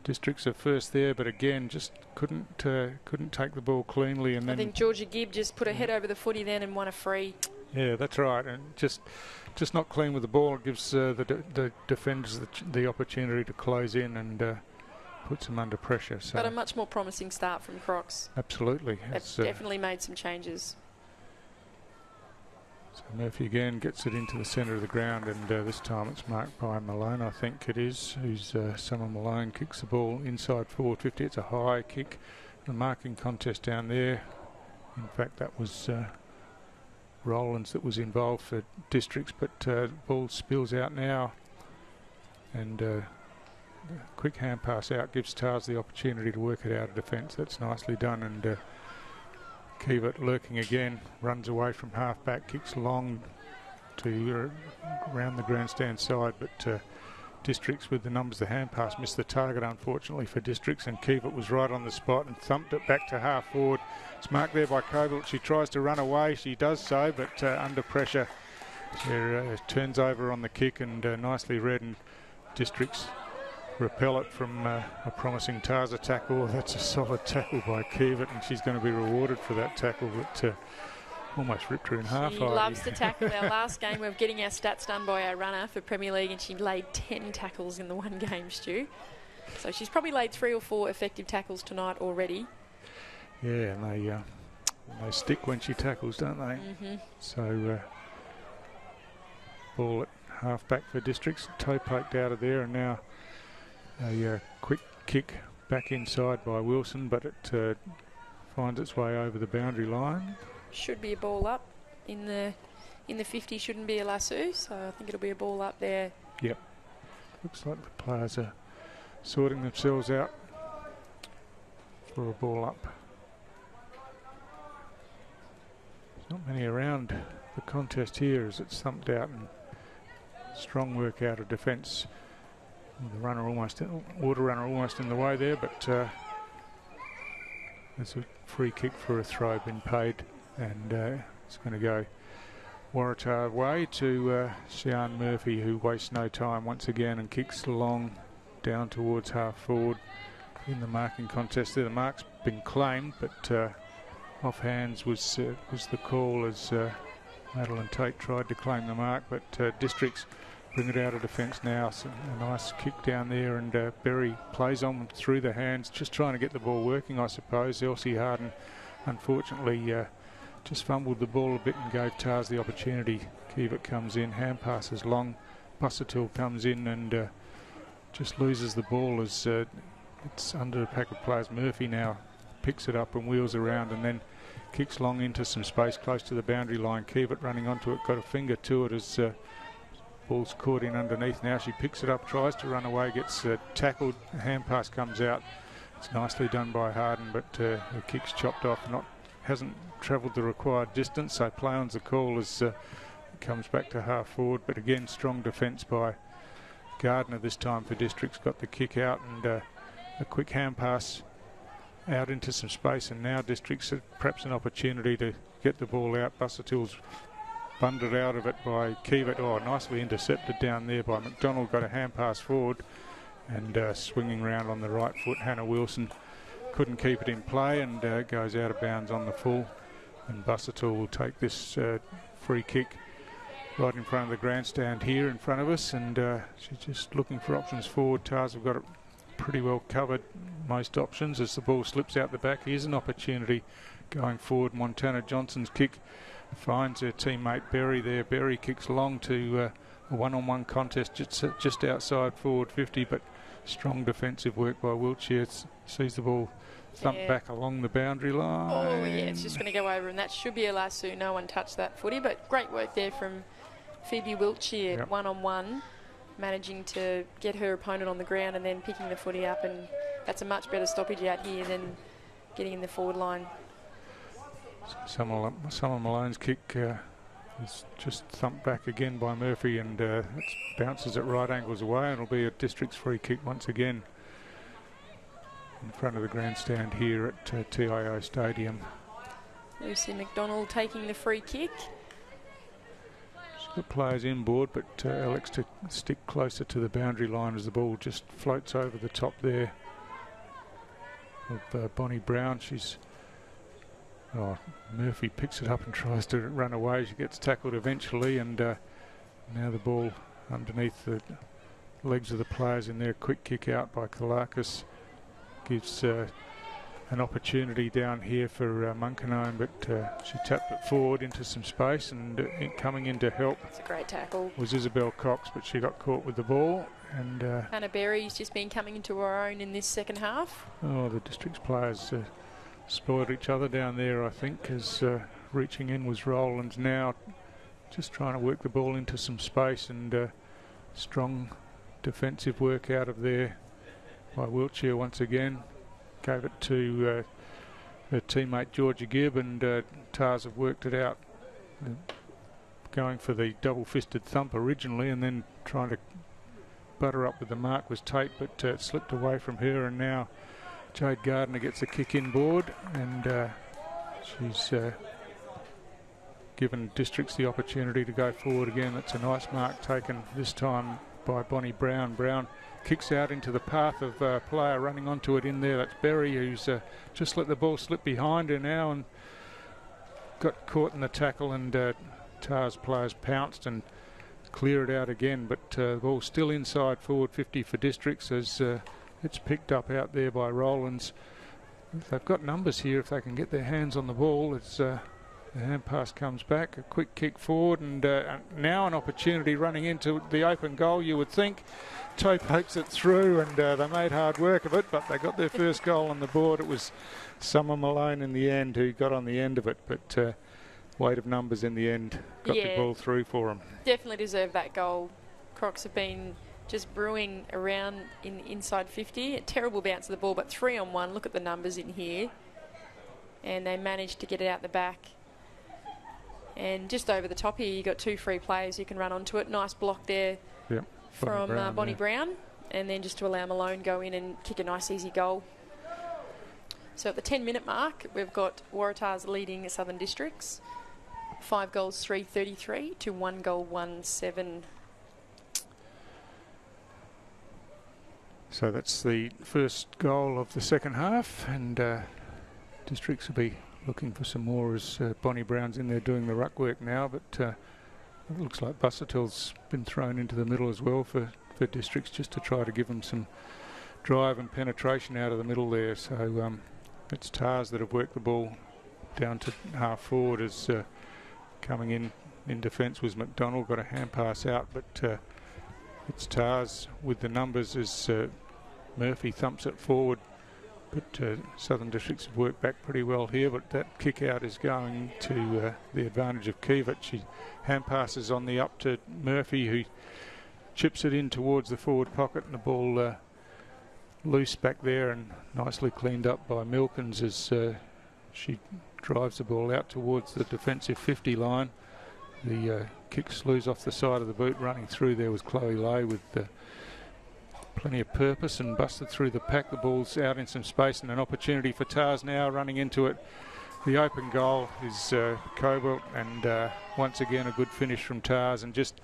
Districts are first there, but again just couldn't take the ball cleanly. And then I think Georgia Gibb just put her head over the footy then and won a free. Yeah, that's right, and just not clean with the ball. It gives the defenders the opportunity to close in and puts them under pressure. So but a much more promising start from Crocs. Absolutely. It's definitely made some changes. So Murphy again gets it into the centre of the ground, and this time it's marked by Malone, I think it is, who's Summer Malone, kicks the ball inside forward 50. It's a high kick, the marking contest down there. In fact, that was Rowlands that was involved for Districts, but the ball spills out now, and quick hand pass out gives Tars the opportunity to work it out of defence. That's nicely done, and Kevert lurking again, runs away from half-back, kicks long to around the grandstand side, but Districts with the numbers. The hand pass missed the target, unfortunately, for Districts, and Kevert was right on the spot and thumped it back to half forward. It's marked there by Kobelt. She tries to run away, she does so, but under pressure she turns over on the kick, and nicely read, and Districts repel it from a promising Tarza tackle. That's a solid tackle by Kevert, and she's going to be rewarded for that tackle, but almost ripped her in half. She loves to tackle. Our last game, we're getting our stats done by our runner for Premier League, and she laid 10 tackles in the one game, Stu. So she's probably laid 3 or 4 effective tackles tonight already. Yeah, and they stick when she tackles, don't they? Mm-hmm. So ball at half-back for Districts, toe poked out of there, and now a quick kick back inside by Wilson, but it finds its way over the boundary line. Should be a ball up in the 50. Shouldn't be a lasso, so I think it'll be a ball up there. Yep. Looks like the players are sorting themselves out for a ball up. There's not many around the contest here as it's thumped out, and strong work out of defence. The runner water runner almost in the way there, but there's a free kick for a throw been paid, and it's going to go Waratah way to Sian Murphy, who wastes no time once again and kicks long down towards half forward in the marking contest there. The mark's been claimed, but off hands was the call as Madeline Tate tried to claim the mark, but Districts bring it out of defence now. So a nice kick down there, and Berry plays on through the hands, just trying to get the ball working, I suppose. Elsie Harden, unfortunately, just fumbled the ball a bit and gave Tars the opportunity. Kevert comes in, hand passes long. Busuttil comes in and just loses the ball as it's under a pack of players. Murphy now picks it up and wheels around and then kicks long into some space close to the boundary line. Keevitt running onto it, got a finger to it as ball's caught in underneath. Now she picks it up, tries to run away, gets tackled. The hand pass comes out. It's nicely done by Harden, but the kick's chopped off. Hasn't travelled the required distance, so play on's the call as it comes back to half forward. But again, strong defence by Gardner this time for Districts. Got the kick out and a quick hand pass out into some space, and now Districts perhaps an opportunity to get the ball out. Busuttil's bundled out of it by Keevitt. Oh, nicely intercepted down there by McDonald. Got a hand pass forward and swinging round on the right foot. Hannah Wilson couldn't keep it in play and goes out of bounds on the full. And Busuttil will take this free kick right in front of the grandstand here in front of us, and she's just looking for options forward. Tars have got it pretty well covered, most options, as the ball slips out the back. Here's an opportunity going forward. Montana Johnson's kick finds her teammate Berry there. Berry kicks long to a one-on-one contest just outside forward 50, but strong defensive work by Wiltshire. Sees the ball thump back along the boundary line. Oh yeah, it's just going to go over, and that should be a lasso. No one touched that footy, but great work there from Phoebe Wiltshire, one-on-one, managing to get her opponent on the ground and then picking the footy up, and that's a much better stoppage out here than getting in the forward line. Summer Malone's kick is just thumped back again by Murphy, and it bounces at right angles away, and it'll be a Districts free kick once again in front of the grandstand here at TIO Stadium. Lucy McDonald taking the free kick. She's got players inboard, but elects to stick closer to the boundary line as the ball just floats over the top there of Bonnie Brown. Murphy picks it up and tries to run away. She gets tackled eventually, and now the ball underneath the legs of the players in there. Quick kick out by Kalakis gives an opportunity down here for Munkanone, but she tapped it forward into some space, and coming in to help. It's a great tackle. Was Isabel Cox, but she got caught with the ball. And Hannah Berry's just been coming into her own in this second half. Oh, the Districts players spoiled each other down there, I think, as reaching in was Rowland. Now just trying to work the ball into some space, and strong defensive work out of there by Wiltshire once again. Gave it to her teammate Georgia Gibb, and Tars have worked it out, going for the double-fisted thump originally and then trying to butter up with the mark was Tate, but it slipped away from her, and now Jade Gardner gets a kick inboard, and she's given Districts the opportunity to go forward again. That's a nice mark taken this time by Bonnie Brown. Brown kicks out into the path of a player running onto it in there. That's Berry, who's just let the ball slip behind her now and got caught in the tackle, and Tars players pounced and clear it out again, but the ball's still inside forward 50 for Districts as it's picked up out there by Rowlands. They've got numbers here if they can get their hands on the ball. It's the hand pass comes back, a quick kick forward, and now an opportunity running into the open goal, you would think. Toe pokes it through, and they made hard work of it, but they got their first goal on the board. It was Summer Malone in the end who got on the end of it, but weight of numbers in the end got the ball through for them. Definitely deserved that goal. Crocs have been just brewing around in inside 50. A terrible bounce of the ball, but 3-on-1. Look at the numbers in here. And they managed to get it out the back. And just over the top here, you got two free players who can run onto it. Nice block there from Bonnie Brown. And then just to allow Malone go in and kick a nice easy goal. So at the 10-minute mark, we've got Waratahs leading Southern Districts. 5 goals, 3-33 to 1 goal, 1-7. So that's the first goal of the second half, and Districts will be looking for some more as Bonnie Brown's in there doing the ruck work now, but it looks like Busuttil's been thrown into the middle as well for Districts, just to try to give them some drive and penetration out of the middle there. So it's Tars that have worked the ball down to half forward, as coming in defence was McDonald, got a hand pass out, but it's Tars with the numbers as Murphy thumps it forward But Southern Districts have worked back pretty well here, but that kick out is going to the advantage of Kivett. She hand passes on the up to Murphy, who chips it in towards the forward pocket, and the ball loose back there and nicely cleaned up by Milkins as she drives the ball out towards the defensive 50 line. The kick slews off the side of the boot. Running through there was Chloe Lay with plenty of purpose and busted through the pack. The ball's out in some space and an opportunity for Tars now running into it. The open goal is Cobalt, and once again a good finish from Tars, and just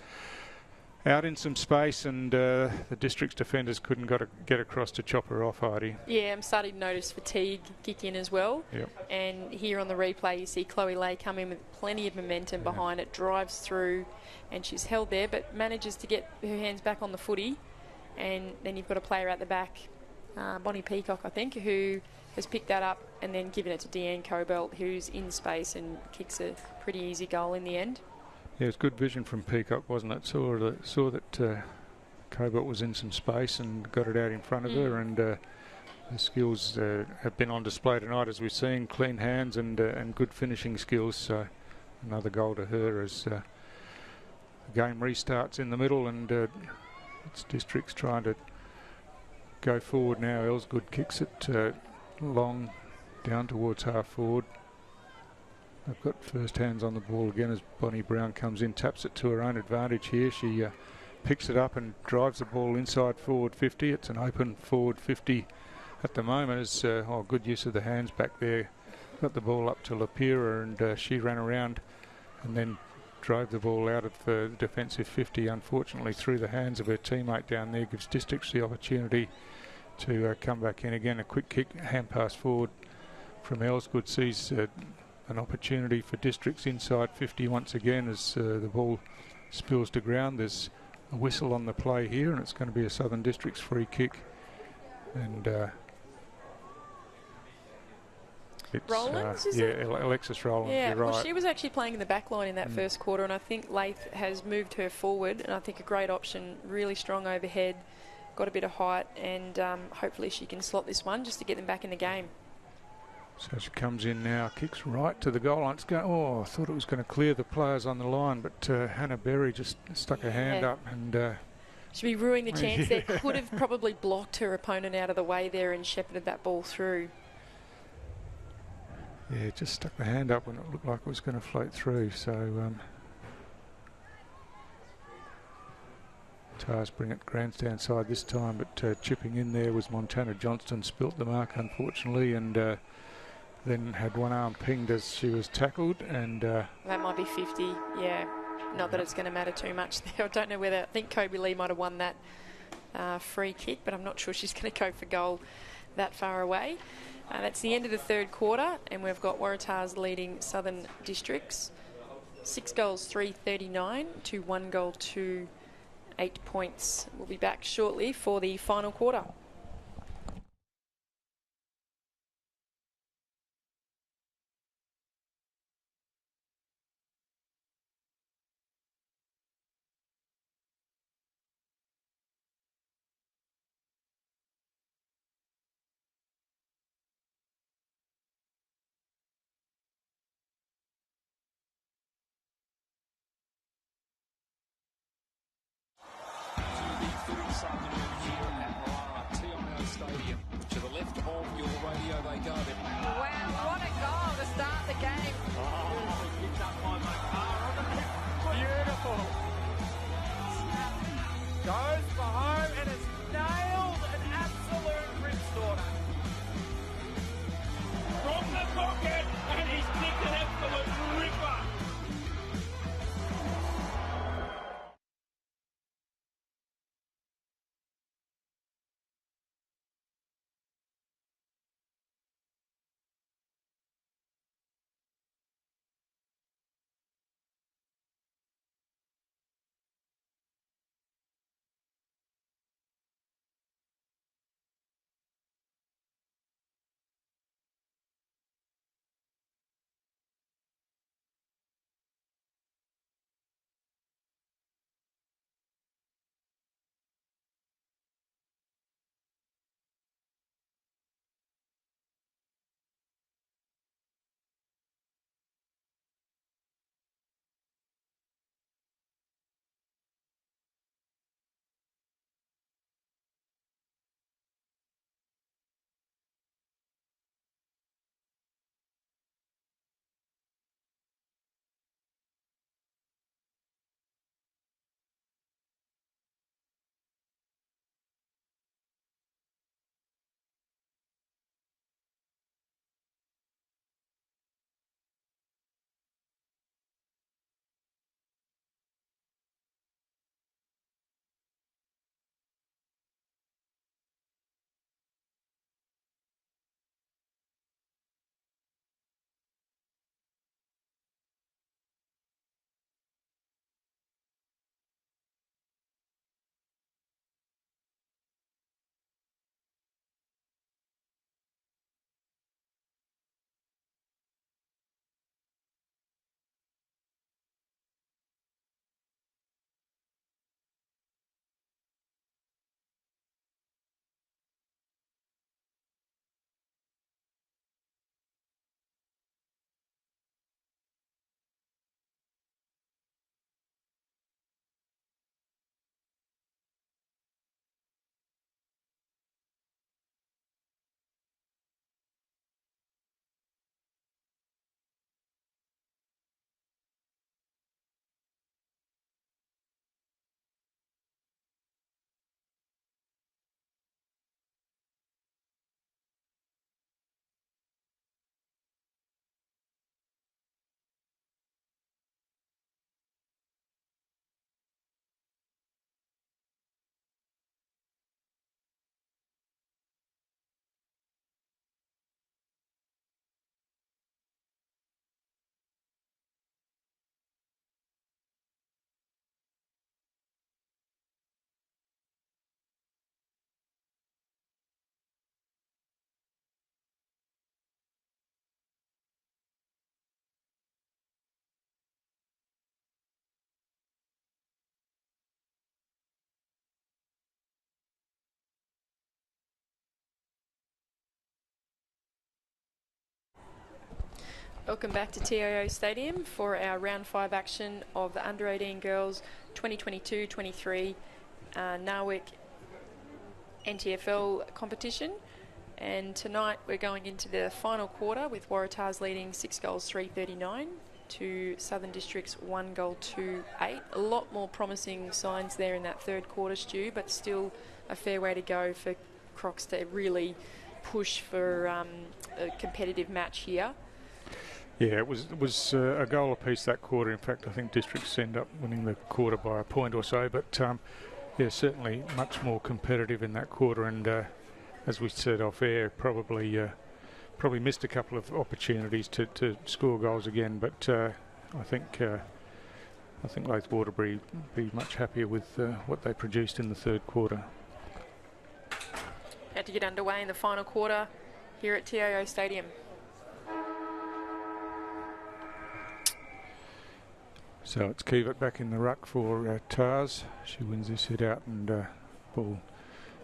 out in some space, and the District's defenders couldn't get across to chop her off, Heidi. Yeah, I'm starting to notice fatigue kick in as well. Yep. And here on the replay you see Chloe Lay come in with plenty of momentum behind it, drives through, and she's held there but manages to get her hands back on the footy. And then you've got a player at the back, Bonnie Peacock, I think, who has picked that up and then given it to Deanne Cobalt, who's in space and kicks a pretty easy goal in the end. Yeah, it was good vision from Peacock, wasn't it? Saw that Cobalt was in some space and got it out in front of her, and the skills have been on display tonight, as we've seen. Clean hands and good finishing skills. So another goal to her as the game restarts in the middle, and it's Districts trying to go forward now. Elsgood kicks it long down towards half forward. They've got first hands on the ball again as Bonnie Brown comes in, taps it to her own advantage here. She picks it up and drives the ball inside forward 50. It's an open forward 50 at the moment. As good use of the hands back there. Got the ball up to Lapira, and she ran around and then drove the ball out of the defensive 50, unfortunately through the hands of her teammate down there. Gives Districts the opportunity to come back in again. A quick kick, hand pass forward from Elsgood sees an opportunity for Districts inside 50 once again as the ball spills to ground. There's a whistle on the play here, and it's going to be a Southern Districts free kick. And it's Rollins, is it? Alexis Rollins. Yeah, you're right. well, she was actually playing in the back line in that first quarter, and I think Lath has moved her forward, and I think a great option, really strong overhead, got a bit of height, and hopefully she can slot this one just to get them back in the game. So she comes in now, kicks right to the goal line. It's going, I thought it was going to clear the players on the line, but Hannah Berry just stuck her hand up and... should be ruining the chance there. Could have probably blocked her opponent out of the way there and shepherded that ball through. Yeah, just stuck the hand up when it looked like it was going to float through. So Tars bring it grandstand side this time, but chipping in there was Montana Johnston. Spilt the mark, unfortunately, and then had one arm pinged as she was tackled. And that might be 50, yeah. Not that it's going to matter too much there. I don't know whether... I think Kobe Lee might have won that free kick, but I'm not sure she's going to go for goal that far away. That's the end of the third quarter, and we've got Waratahs leading Southern Districts 6 goals 339 to 1 goal 2 8 points. We'll be back shortly for the final quarter. This afternoon here at Waratah, TIO Stadium. To the left of your radio they go. Wow, what a goal to start the game. Picked up by Makar. Beautiful. Goes for home and has nailed an absolute ripstore. From the pocket, and he's kicked an absolute ripper. Welcome back to TIO Stadium for our round 5 action of the Under 18 Girls 2022-23 NAWIC NTFL competition. And tonight we're going into the final quarter with Waratahs leading 6 goals 3-39 to Southern District's 1 goal 2-8. A lot more promising signs there in that third quarter, Stu, but still a fair way to go for Crocs to really push for a competitive match here. Yeah, it was a goal apiece that quarter. In fact, I think Districts end up winning the quarter by a point or so. But yeah, certainly much more competitive in that quarter. And as we said off air, probably missed a couple of opportunities to score goals again. But I think Laith Waterbury be much happier with what they produced in the third quarter. Had to get underway in the final quarter here at TIO Stadium. So it's Keevett back in the ruck for Tars. She wins this hit out, and ball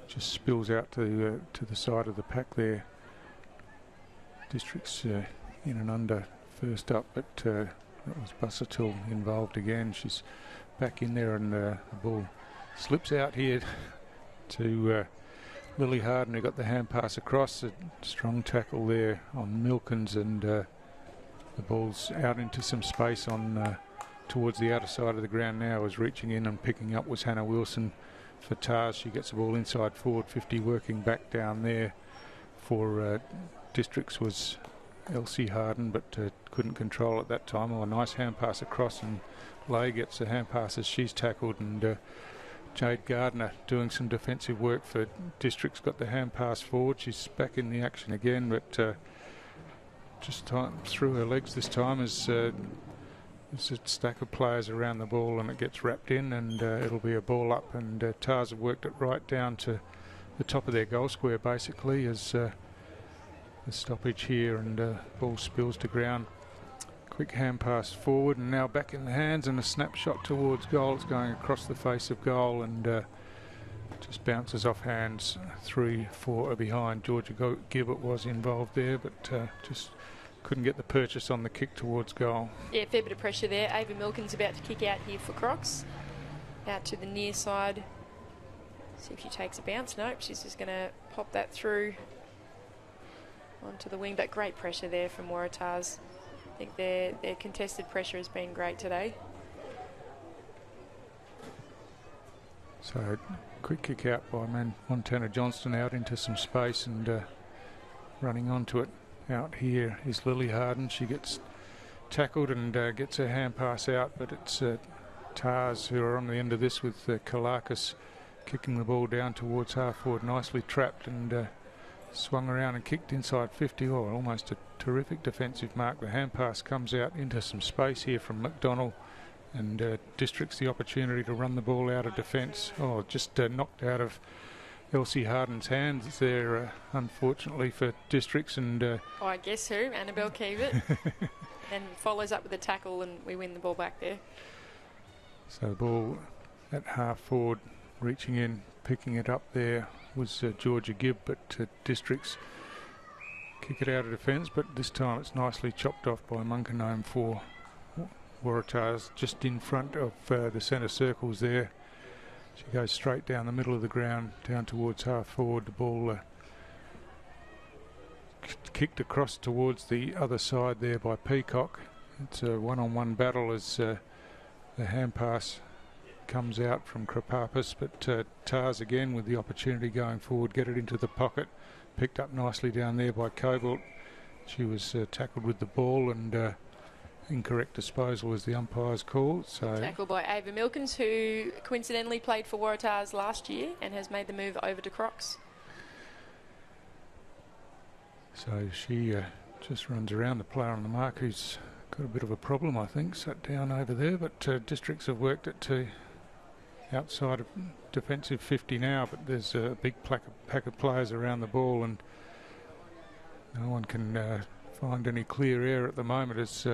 just spills out to the side of the pack there. Districts in and under first up, but that was Bussertil involved again. She's back in there, and the ball slips out here to Lily Harden, who got the hand pass across. A strong tackle there on Milkins, and the ball's out into some space on towards the outer side of the ground now. As reaching in and picking up was Hannah Wilson for Tars. She gets the ball inside forward 50, working back down there for Districts was Elsie Harden, but couldn't control at that time. Oh, a nice hand pass across, and Lay gets the hand pass as she's tackled, and Jade Gardner doing some defensive work for Districts, got the hand pass forward. She's back in the action again, but just through her legs this time as there's a stack of players around the ball, and it gets wrapped in, and it'll be a ball up, and Tars have worked it right down to the top of their goal square basically as the stoppage here, and ball spills to ground. Quick hand pass forward, and now back in the hands, and a snapshot towards goal. It's going across the face of goal, and just bounces off hands. 3-4 are behind. Georgia Gibbert was involved there, but just couldn't get the purchase on the kick towards goal. Yeah, fair bit of pressure there. Ava Milkins about to kick out here for Crocs. Out to the near side. See if she takes a bounce. Nope, she's just going to pop that through onto the wing. But great pressure there from Waratahs. I think their contested pressure has been great today. So quick kick out by Montana Johnston out into some space, and running onto it. Out here is Lily Harden. She gets tackled and gets her hand pass out, but it's Tars who are on the end of this with Kalakis kicking the ball down towards half forward, nicely trapped, and swung around and kicked inside 50. Oh, almost a terrific defensive mark. The hand pass comes out into some space here from McDonald, and Districts the opportunity to run the ball out of defence. Oh, just knocked out of Elsie Harden's hands there, unfortunately for Districts, and oh, I guess who? Annabelle Keevett. And follows up with a tackle, and we win the ball back there. So the ball at half forward, reaching in, picking it up there was Georgia Gibb, but Districts kick it out of defence, but this time it's nicely chopped off by Munkanome for Waratahs, just in front of the centre circles there. She goes straight down the middle of the ground, down towards half forward. The ball kicked across towards the other side there by Peacock. It's a one-on-one battle as the hand pass comes out from Krapapis, but Tars again with the opportunity going forward, get it into the pocket. Picked up nicely down there by Cobalt. She was tackled with the ball, and incorrect disposal was the umpire's call. So tackle by Ava Milkins, who coincidentally played for Waratahs last year and has made the move over to Crocs. So she just runs around the player on the mark who's got a bit of a problem, I think, sat down over there, but Districts have worked it to outside of defensive 50 now, but there's a big pack of players around the ball, and no one can find any clear air at the moment as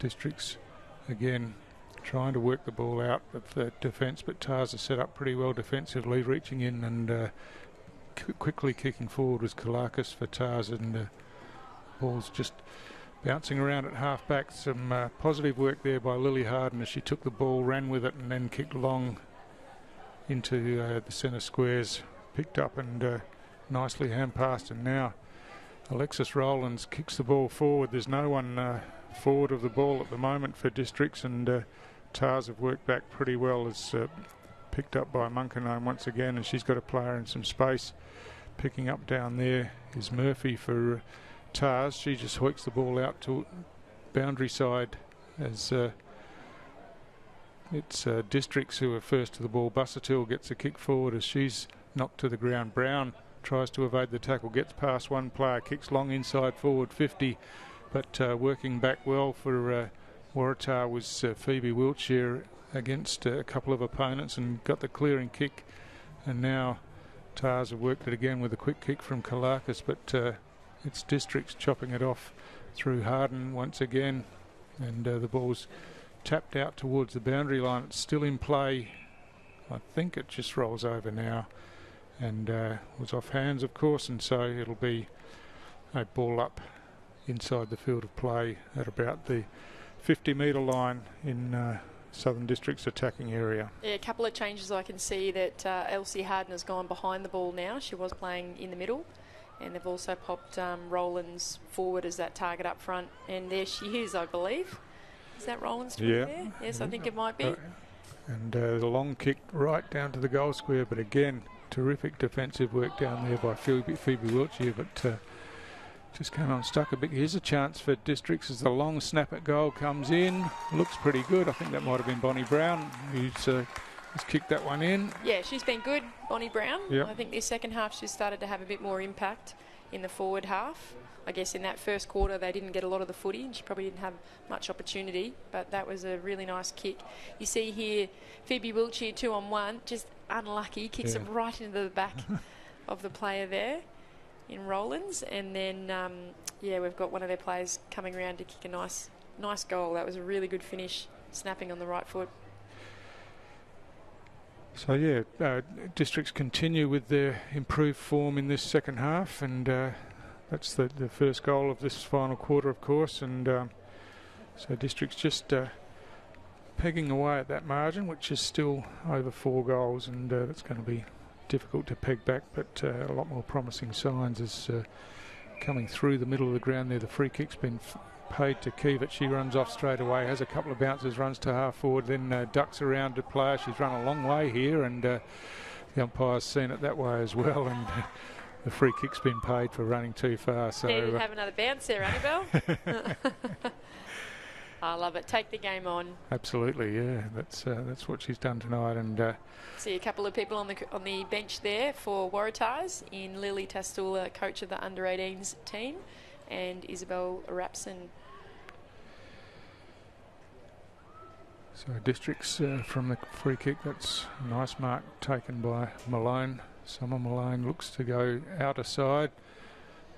Districts again trying to work the ball out of defence, but Tars are set up pretty well defensively, reaching in and quickly kicking forward was Kalakis for Tars, and ball's just bouncing around at half-back. Some positive work there by Lily Harden as she took the ball, ran with it, and then kicked long into the centre squares. Picked up and nicely hand-passed, and now Alexis Rowlands kicks the ball forward. There's no one forward of the ball at the moment for Districts, and Tars have worked back pretty well. As picked up by Munkenome once again, and she's got a player in some space. Picking up down there is Murphy for Tars. She just hoiks the ball out to boundary side as it's Districts who are first to the ball. Busuttil gets a kick forward as she's knocked to the ground. Brown tries to evade the tackle, gets past one player, kicks long inside forward 50, but working back well for Waratah was Phoebe Wiltshire against a couple of opponents and got the clearing kick, and now Tars have worked it again with a quick kick from Kalakis, but it's Districts chopping it off through Harden once again, and the ball's tapped out towards the boundary line. It's still in play. I think it just rolls over now, and was off hands, of course, and so it'll be a ball up inside the field of play at about the 50-metre line in Southern District's attacking area. Yeah, a couple of changes. I can see that Elsie Harden has gone behind the ball now. She was playing in the middle, and they've also popped Rowlands forward as that target up front, and there she is, I believe. Is that Rowlands there? Yes, I think it might be. And the long kick right down to the goal square, but again, terrific defensive work down there by Phoebe Wiltshire, but just came unstuck a bit. Here's a chance for Districts as the long snap at goal comes in. Looks pretty good. I think that might have been Bonnie Brown who's kicked that one in. Yeah, she's been good, Bonnie Brown. Yep. I think this second half she's started to have a bit more impact in the forward half. I guess in that first quarter they didn't get a lot of the footy and she probably didn't have much opportunity, but that was a really nice kick. You see here Phoebe Wiltshire 2-on-1, just unlucky, kicks it right into the back of the player there in Rowlands, and then we've got one of their players coming around to kick a nice goal. That was a really good finish, snapping on the right foot. So Districts continue with their improved form in this second half, and that's the first goal of this final quarter, of course, and so Districts just pegging away at that margin, which is still over 4 goals, and that's going to be difficult to peg back, but a lot more promising signs as coming through the middle of the ground there. The free kick's been paid to Kivett. She runs off straight away, has a couple of bounces, runs to half forward, then ducks around to player. She's run a long way here, and the umpire's seen it that way as well, and the free kick's been paid for running too far. So you have another bounce there, Annabelle. I love it. Take the game on. Absolutely, yeah. That's what she's done tonight. And see a couple of people on the bench there for Waratahs in Lily Tastula, coach of the under-18s team, and Isabel Rapson. So Districts from the free kick. That's a nice mark taken by Malone. Summer Malone looks to go outer side,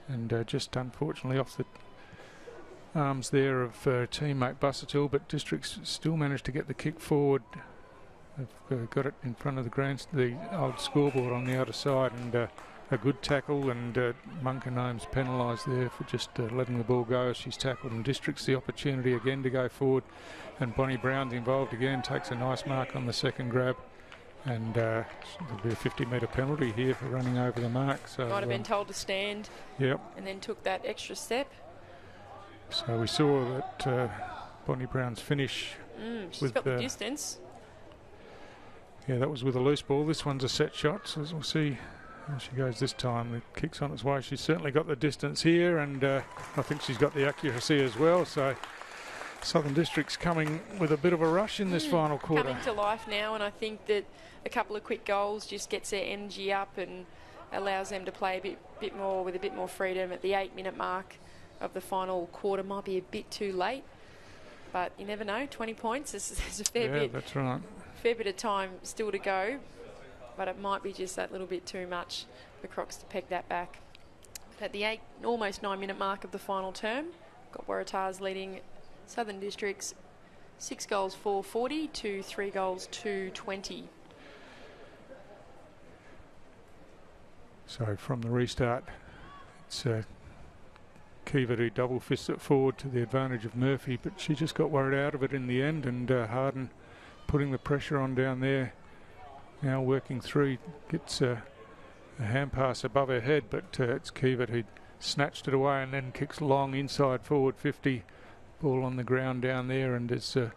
and just unfortunately off the arms there of teammate Busuttil, but Districts still managed to get the kick forward. They've got it in front of the old scoreboard on the outer side, and a good tackle, and Munkenome's penalised there for just letting the ball go as she's tackled, and Districts the opportunity again to go forward, and Bonnie Brown's involved again, takes a nice mark on the second grab, and there'll be a 50-metre penalty here for running over the mark. So might have been told to stand. Yep. And then took that extra step. So we saw that Bonnie Brown's finish. She's got the distance. Yeah, that was with a loose ball. This one's a set shot, so we'll see how she goes this time. The kick's on its way. She's certainly got the distance here, and I think she's got the accuracy as well. So Southern District's coming with a bit of a rush in this final quarter. Coming to life now, and I think that a couple of quick goals just gets their energy up and allows them to play a bit more with a bit more freedom at the 8-minute mark of the final quarter. Might be a bit too late, but you never know. 20 points, there's a fair bit. That's right. Fair bit of time still to go, but it might be just that little bit too much for Crocs to peg that back. At the almost 9-minute mark of the final term, got Waratahs leading Southern Districts 6 goals 440 to 3 goals 220. So from the restart, it's Kiva who double fists it forward to the advantage of Murphy, but she just got worried out of it in the end, and Harden putting the pressure on down there. Now working through, gets a hand pass above her head, but it's Kiva who snatched it away and then kicks long inside forward 50. Ball on the ground down there, and it's a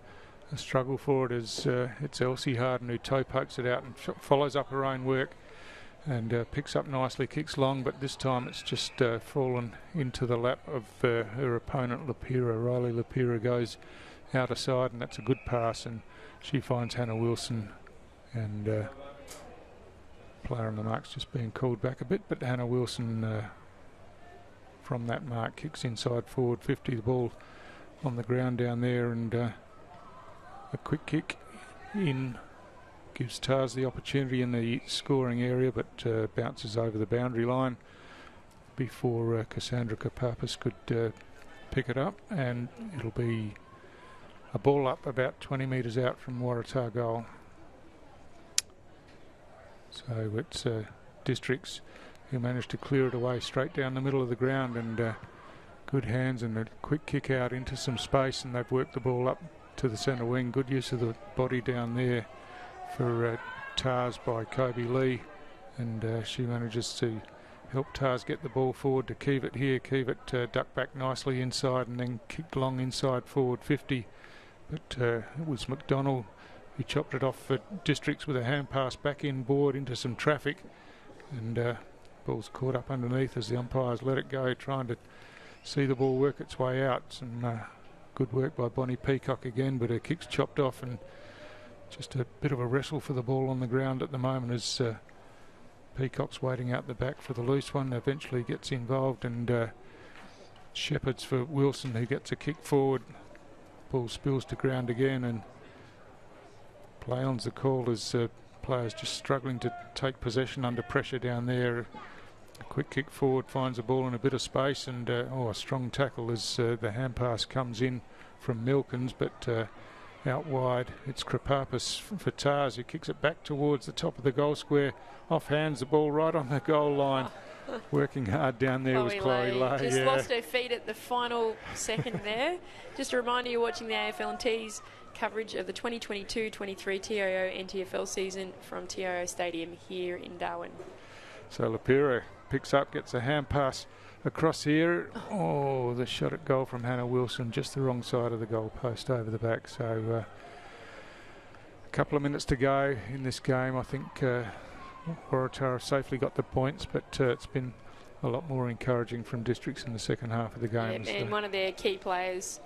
struggle for it as it's Elsie Harden who toe pokes it out and follows up her own work and picks up nicely, kicks long, but this time it's just fallen into the lap of her opponent Lapira. Riley Lapira goes out aside, and that's a good pass, and she finds Hannah Wilson, and player on the mark's just being called back a bit, but Hannah Wilson from that mark kicks inside forward 50. The ball on the ground down there, and a quick kick in gives Tars the opportunity in the scoring area, but bounces over the boundary line before Cassandra Kapapas could pick it up, and it'll be a ball up about 20 metres out from Waratah goal. So it's Districts who managed to clear it away straight down the middle of the ground, and good hands and a quick kick out into some space, and they've worked the ball up to the centre wing. Good use of the body down there for Tars by Kobe Lee, and she manages to help Tars get the ball forward to Kivett here. Kivett ducked back nicely inside and then kicked long inside forward 50, but it was McDonald who chopped it off for Districts with a hand pass back inboard into some traffic, and ball's caught up underneath as the umpires let it go, trying to see the ball work its way out. Some good work by Bonnie Peacock again, but her kick's chopped off, and just a bit of a wrestle for the ball on the ground at the moment as Peacock's waiting out the back for the loose one, eventually gets involved, and Shepherd's for Wilson who gets a kick forward. Ball spills to ground again, and play on's the call as players just struggling to take possession under pressure down there. A quick kick forward finds the ball in a bit of space, and a strong tackle as the hand pass comes in from Milkins, but out wide it's Krapapas for Tars who kicks it back towards the top of the goal square, off hands the ball right on the goal line. Working hard down there was Chloe Lay. Just lost her feet at the final second there. Just a reminder, you're watching the AFL and T's coverage of the 2022-23 TIO NTFL season from TIO Stadium here in Darwin. So Lapira picks up, gets a hand pass across here. Oh, the shot at goal from Hannah Wilson, just the wrong side of the goal post over the back. So a couple of minutes to go in this game. I think Waratah have safely got the points, but it's been a lot more encouraging from Districts in the second half of the game. Yeah, and one of their key players,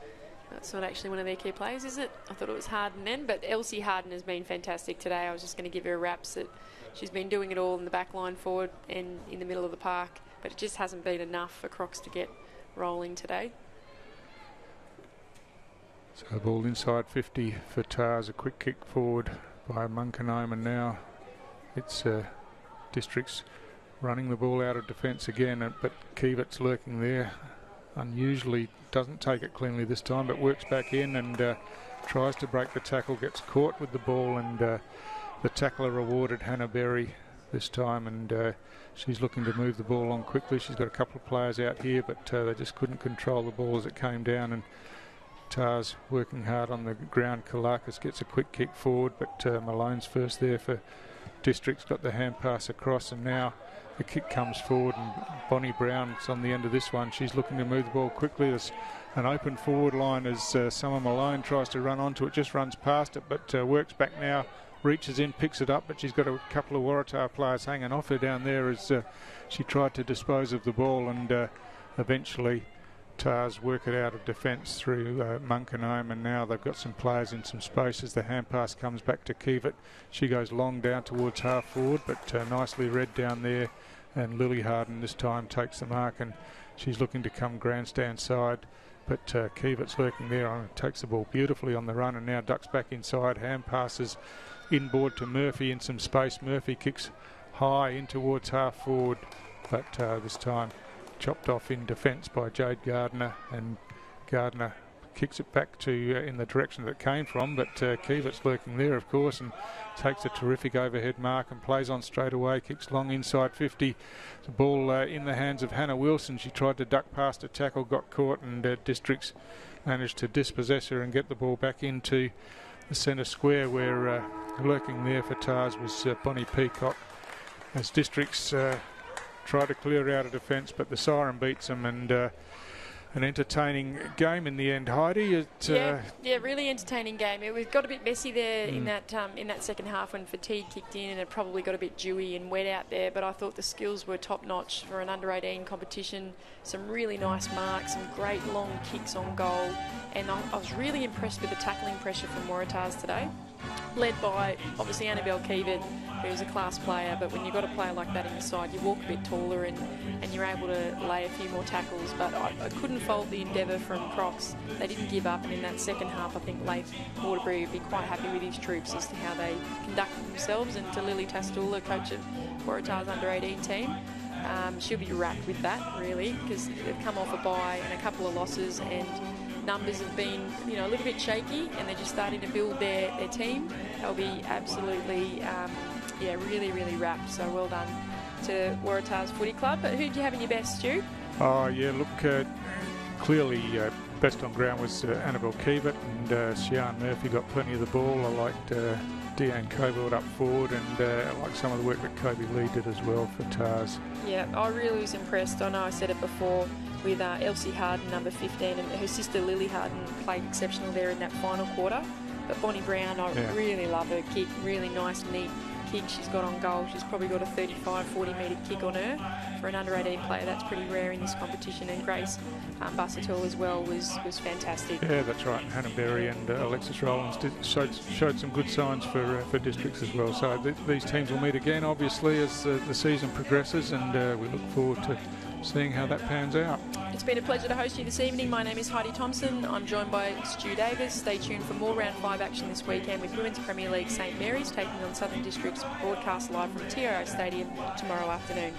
that's not actually one of their key players, is it? I thought it was Harden then, but Elsie Harden has been fantastic today. I was just going to give her raps that she's been doing it all in the back line forward and in the middle of the park, but it just hasn't been enough for Crocs to get rolling today. So ball inside 50 for Tars, a quick kick forward by Munkenheim, and now it's Districts running the ball out of defence again, but Kivett's lurking there. Unusually doesn't take it cleanly this time, but works back in and tries to break the tackle, gets caught with the ball, and the tackler rewarded Hannah Berry this time, and she's looking to move the ball on quickly. She's got a couple of players out here, but they just couldn't control the ball as it came down, and Tars working hard on the ground. Kalakis gets a quick kick forward, but Malone's first there for Districts, got the hand pass across, and now the kick comes forward, and Bonnie Brown's on the end of this one. She's looking to move the ball quickly. There's an open forward line as Summer Malone tries to run onto it, just runs past it, but works back now, reaches in, picks it up, but she's got a couple of Waratah players hanging off her down there as she tried to dispose of the ball, and eventually Tars work it out of defence through Munkenheim, and now they've got some players in some space as the hand pass comes back to Kivett. She goes long down towards half forward, but nicely read down there, and Lily Harden this time takes the mark, and she's looking to come grandstand side, but Kivett's lurking there and takes the ball beautifully on the run, and now ducks back inside. Hand passes inboard to Murphy in some space. Murphy kicks high in towards half forward, but this time chopped off in defence by Jade Gardner, and Gardner kicks it back to in the direction that it came from, but Kivit's lurking there, of course, and takes a terrific overhead mark and plays on straight away, kicks long inside 50. The ball in the hands of Hannah Wilson. She tried to duck past a tackle, got caught, and Districts managed to dispossess her and get the ball back into the centre square, where lurking there for Tars was Bonnie Peacock, as Districts try to clear out a defence, but the siren beats them, and an entertaining game in the end, Heidi. Yeah, really entertaining game. It got a bit messy there in that second half when fatigue kicked in, and it probably got a bit dewy and wet out there, but I thought the skills were top notch for an under-18 competition. Some really nice marks, some great long kicks on goal, and I was really impressed with the tackling pressure from Waratahs today, led by obviously Annabelle Kivit, who's a class player, but when you've got a player like that inside, you walk a bit taller and you're able to lay a few more tackles. But I couldn't fault the endeavour from Crocs. They didn't give up, and in that second half, I think Leif Waterbury would be quite happy with his troops as to how they conducted themselves, and to Lily Tastula, coach of Waratah's under-18 team. She'll be rapt with that, really, because they've come off a bye and a couple of losses, and numbers have been, a little bit shaky, and they're just starting to build their team. They'll be absolutely, really, really rapt. So well done to Waratah's Footy Club. But who do you have in your best, Stu? Oh, yeah, look, clearly best on ground was Annabelle Kivit, and Sian Murphy got plenty of the ball. I liked Deanne Covert up forward, and I like some of the work that Kobe Lee did as well for Tars. Yeah, I really was impressed. I know I said it before with Elsie Harden, number 15, and her sister Lily Harden played exceptional there in that final quarter. But Bonnie Brown, I really love her kick. Really nice, neat kick she's got on goal. She's probably got a 35, 40 metre kick on her. For an under-18 player, that's pretty rare in this competition. And Grace Bussetall as well was fantastic. Yeah, that's right. Hannah Berry and Alexis Rowlands showed some good signs for Districts as well. So these teams will meet again, obviously, as the season progresses, and we look forward to seeing how that pans out. It's been a pleasure to host you this evening. My name is Heidi Thompson. I'm joined by Stu Davis. Stay tuned for more Round 5 action this weekend with Women's Premier League St Mary's taking on Southern Districts, broadcast live from TRO Stadium tomorrow afternoon.